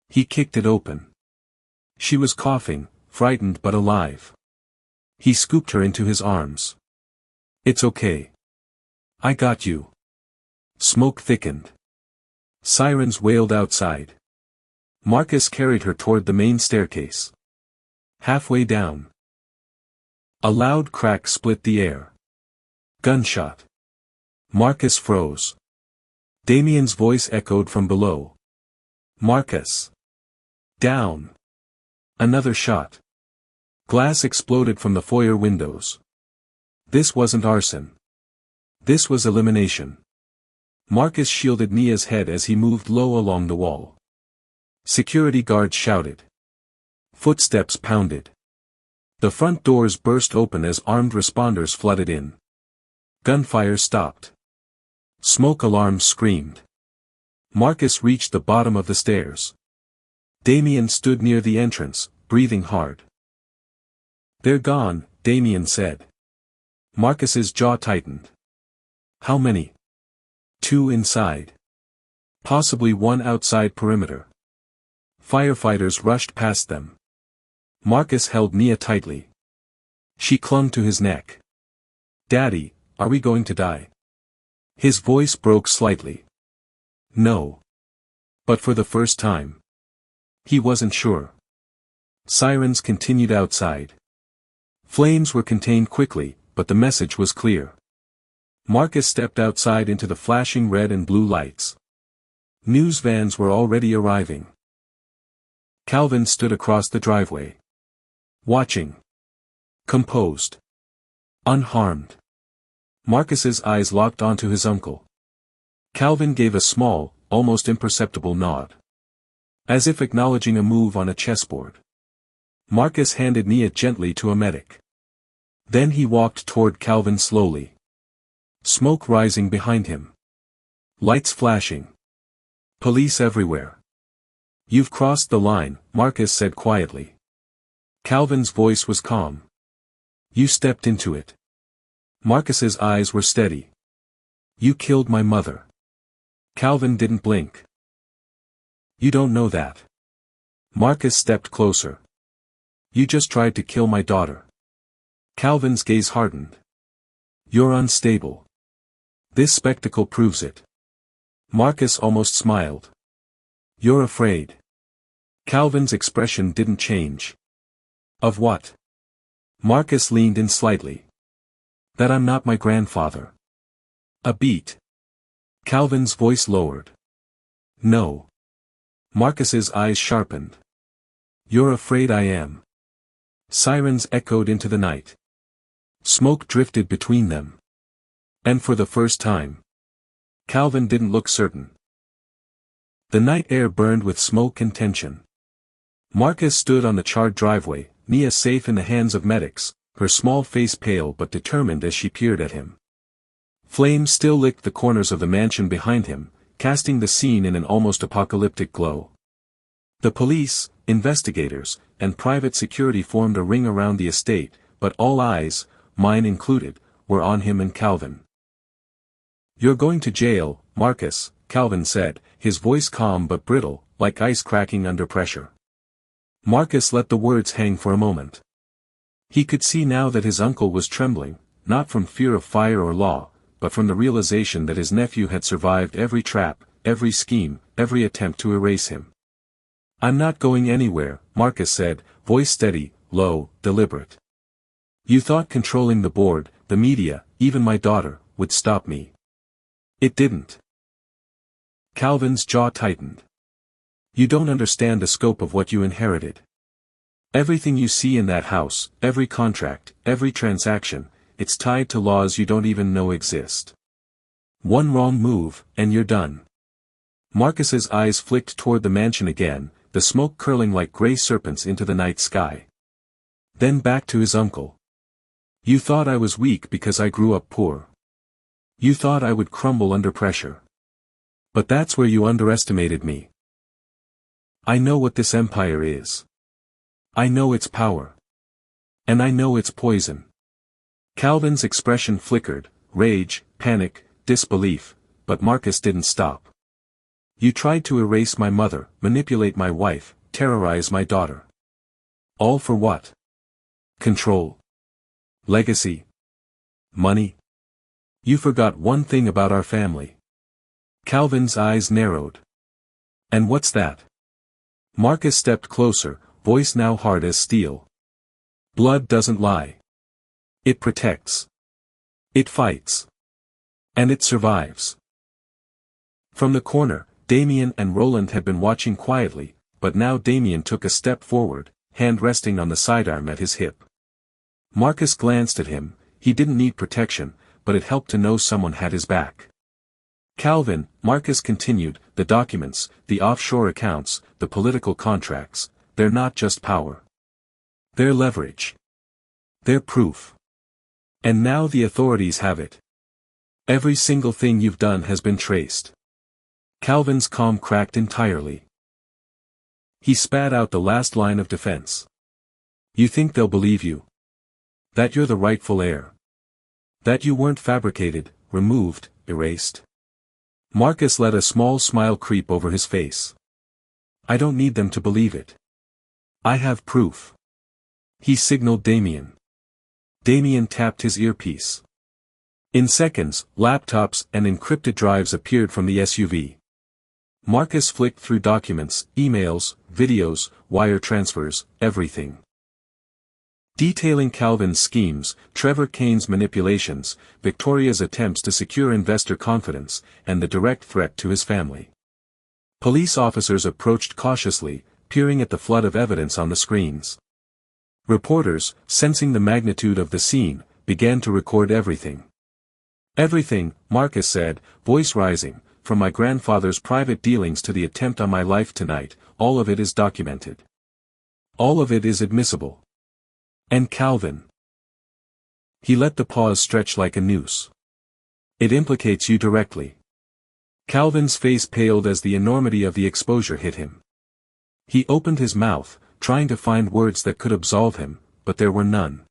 He kicked it open. She was coughing, frightened but alive. He scooped her into his arms. It's okay. I got you. Smoke thickened. Sirens wailed outside. Marcus carried her toward the main staircase. Halfway down. A loud crack split the air. Gunshot. Marcus froze. Damien's voice echoed from below. Marcus. Down. Another shot. Glass exploded from the foyer windows. This wasn't arson. This was elimination. Marcus shielded Nia's head as he moved low along the wall. Security guards shouted. Footsteps pounded. The front doors burst open as armed responders flooded in. Gunfire stopped. Smoke alarms screamed. Marcus reached the bottom of the stairs. Damien stood near the entrance, breathing hard. They're gone, Damien said. Marcus's jaw tightened. How many? 2 inside. Possibly 1 outside perimeter. Firefighters rushed past them. Marcus held Nia tightly. She clung to his neck. Daddy, are we going to die? His voice broke slightly. No. But for the first time. He wasn't sure. Sirens continued outside. Flames were contained quickly, but the message was clear. Marcus stepped outside into the flashing red and blue lights. News vans were already arriving. Calvin stood across the driveway. Watching. Composed. Unharmed. Marcus's eyes locked onto his uncle. Calvin gave a small, almost imperceptible nod. As if acknowledging a move on a chessboard. Marcus handed Nia gently to a medic. Then he walked toward Calvin slowly. Smoke rising behind him. Lights flashing. Police everywhere. You've crossed the line, Marcus said quietly. Calvin's voice was calm. You stepped into it. Marcus's eyes were steady. You killed my mother. Calvin didn't blink. You don't know that. Marcus stepped closer. You just tried to kill my daughter. Calvin's gaze hardened. You're unstable. This spectacle proves it. Marcus almost smiled. You're afraid. Calvin's expression didn't change. Of what? Marcus leaned in slightly. That I'm not my grandfather. A beat. Calvin's voice lowered. No. Marcus's eyes sharpened. You're afraid I am. Sirens echoed into the night. Smoke drifted between them. And for the first time. Calvin didn't look certain. The night air burned with smoke and tension. Marcus stood on the charred driveway, Nia safe in the hands of medics, her small face pale but determined as she peered at him. Flames still licked the corners of the mansion behind him, casting the scene in an almost apocalyptic glow. The police, investigators, and private security formed a ring around the estate, but all eyes, mine included, were on him and Calvin. You're going to jail, Marcus, Calvin said, his voice calm but brittle, like ice cracking under pressure. Marcus let the words hang for a moment. He could see now that his uncle was trembling, not from fear of fire or law, but from the realization that his nephew had survived every trap, every scheme, every attempt to erase him. I'm not going anywhere, Marcus said, voice steady, low, deliberate. You thought controlling the board, the media, even my daughter, would stop me. It didn't. Calvin's jaw tightened. You don't understand the scope of what you inherited. Everything you see in that house, every contract, every transaction, it's tied to laws you don't even know exist. One wrong move, and you're done. Marcus's eyes flicked toward the mansion again, the smoke curling like gray serpents into the night sky. Then back to his uncle. You thought I was weak because I grew up poor. You thought I would crumble under pressure. But that's where you underestimated me. I know what this empire is. I know its power. And I know its poison. Calvin's expression flickered, rage, panic, disbelief, but Marcus didn't stop. You tried to erase my mother, manipulate my wife, terrorize my daughter. All for what? Control. Legacy. Money. You forgot one thing about our family. Calvin's eyes narrowed. And what's that? Marcus stepped closer, voice now hard as steel. Blood doesn't lie. It protects. It fights. And it survives. From the corner, Damien and Roland had been watching quietly, but now Damien took a step forward, hand resting on the sidearm at his hip. Marcus glanced at him. He didn't need protection, but it helped to know someone had his back. Calvin, Marcus continued, the documents, the offshore accounts, the political contracts, they're not just power. They're leverage. They're proof. And now the authorities have it. Every single thing you've done has been traced. Calvin's calm cracked entirely. He spat out the last line of defense. You think they'll believe you? That you're the rightful heir? That you weren't fabricated, removed, erased? Marcus let a small smile creep over his face. I don't need them to believe it. I have proof. He signaled Damien. Damien tapped his earpiece. In seconds, laptops and encrypted drives appeared from the SUV. Marcus flicked through documents, emails, videos, wire transfers, everything. Detailing Calvin's schemes, Trevor Kane's manipulations, Victoria's attempts to secure investor confidence, and the direct threat to his family. Police officers approached cautiously, peering at the flood of evidence on the screens. Reporters, sensing the magnitude of the scene, began to record everything. Everything, Marcus said, voice rising, from my grandfather's private dealings to the attempt on my life tonight, all of it is documented. All of it is admissible. And Calvin. He let the pause stretch like a noose. It implicates you directly. Calvin's face paled as the enormity of the exposure hit him. He opened his mouth, trying to find words that could absolve him, but there were none.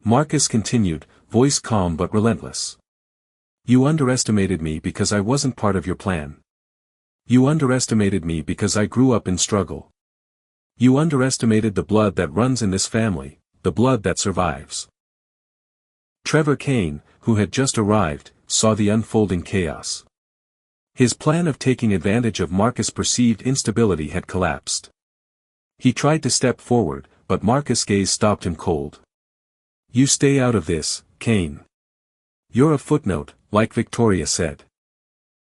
Marcus continued, voice calm but relentless. You underestimated me because I wasn't part of your plan. You underestimated me because I grew up in struggle. You underestimated the blood that runs in this family, the blood that survives. Trevor Kane, who had just arrived, saw the unfolding chaos. His plan of taking advantage of Marcus' perceived instability had collapsed. He tried to step forward, but Marcus' gaze stopped him cold. You stay out of this, Kane. You're a footnote, like Victoria said.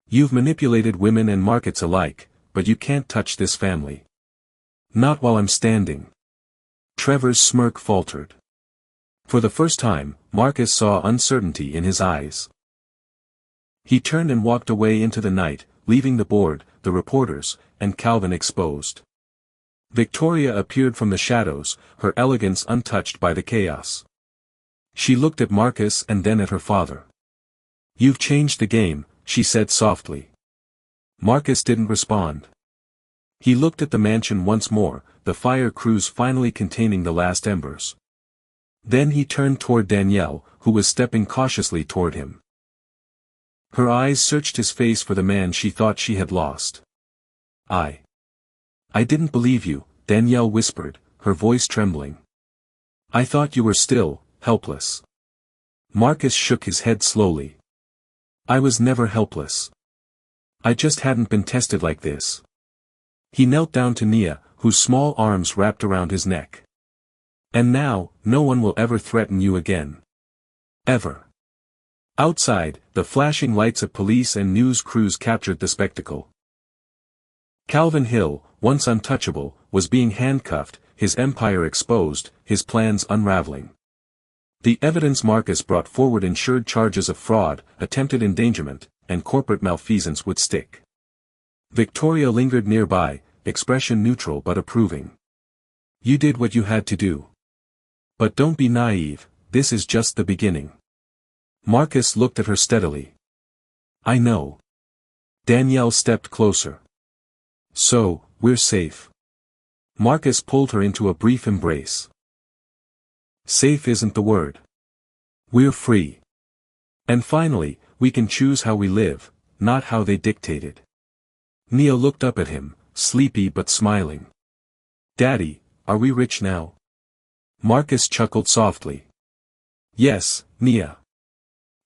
You've manipulated women and markets alike, but you can't touch this family. Not while I'm standing. Trevor's smirk faltered. For the first time, Marcus saw uncertainty in his eyes. He turned and walked away into the night, leaving the board, the reporters, and Calvin exposed. Victoria appeared from the shadows, her elegance untouched by the chaos. She looked at Marcus and then at her father. You've changed the game, she said softly. Marcus didn't respond. He looked at the mansion once more, the fire crews finally containing the last embers. Then he turned toward Danielle, who was stepping cautiously toward him. Her eyes searched his face for the man she thought she had lost. I didn't believe you, Danielle whispered, her voice trembling. I thought you were still, helpless. Marcus shook his head slowly. I was never helpless. I just hadn't been tested like this. He knelt down to Nia, whose small arms wrapped around his neck. And now, no one will ever threaten you again. Ever. Outside, the flashing lights of police and news crews captured the spectacle. Calvin Hill, once untouchable, was being handcuffed, his empire exposed, his plans unraveling. The evidence Marcus brought forward ensured charges of fraud, attempted endangerment, and corporate malfeasance would stick. Victoria lingered nearby, expression neutral but approving. You did what you had to do. But don't be naive, this is just the beginning. Marcus looked at her steadily. I know. Danielle stepped closer. So, we're safe. Marcus pulled her into a brief embrace. Safe isn't the word. We're free. And finally, we can choose how we live, not how they dictated. Nia looked up at him, sleepy but smiling. Daddy, are we rich now? Marcus chuckled softly. Yes, Nia.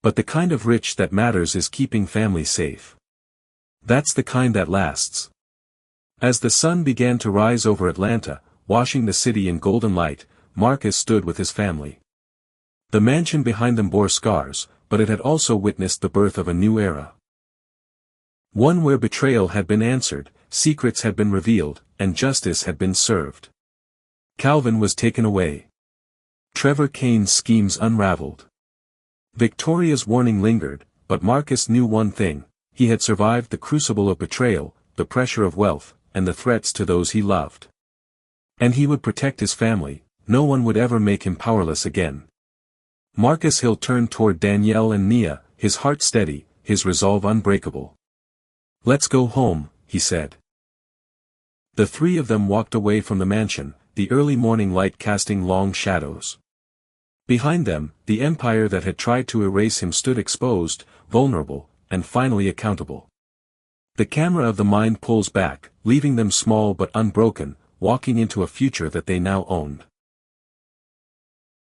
But the kind of rich that matters is keeping family safe. That's the kind that lasts. As the sun began to rise over Atlanta, washing the city in golden light, Marcus stood with his family. The mansion behind them bore scars, but it had also witnessed the birth of a new era. One where betrayal had been answered, secrets had been revealed, and justice had been served. Calvin was taken away. Trevor Kane's schemes unraveled. Victoria's warning lingered, but Marcus knew one thing: he had survived the crucible of betrayal, the pressure of wealth, and the threats to those he loved. And he would protect his family. No one would ever make him powerless again. Marcus Hill turned toward Danielle and Nia, his heart steady, his resolve unbreakable. Let's go home, he said. The three of them walked away from the mansion, the early morning light casting long shadows. Behind them, the empire that had tried to erase him stood exposed, vulnerable, and finally accountable. The camera of the mind pulls back, leaving them small but unbroken, walking into a future that they now owned.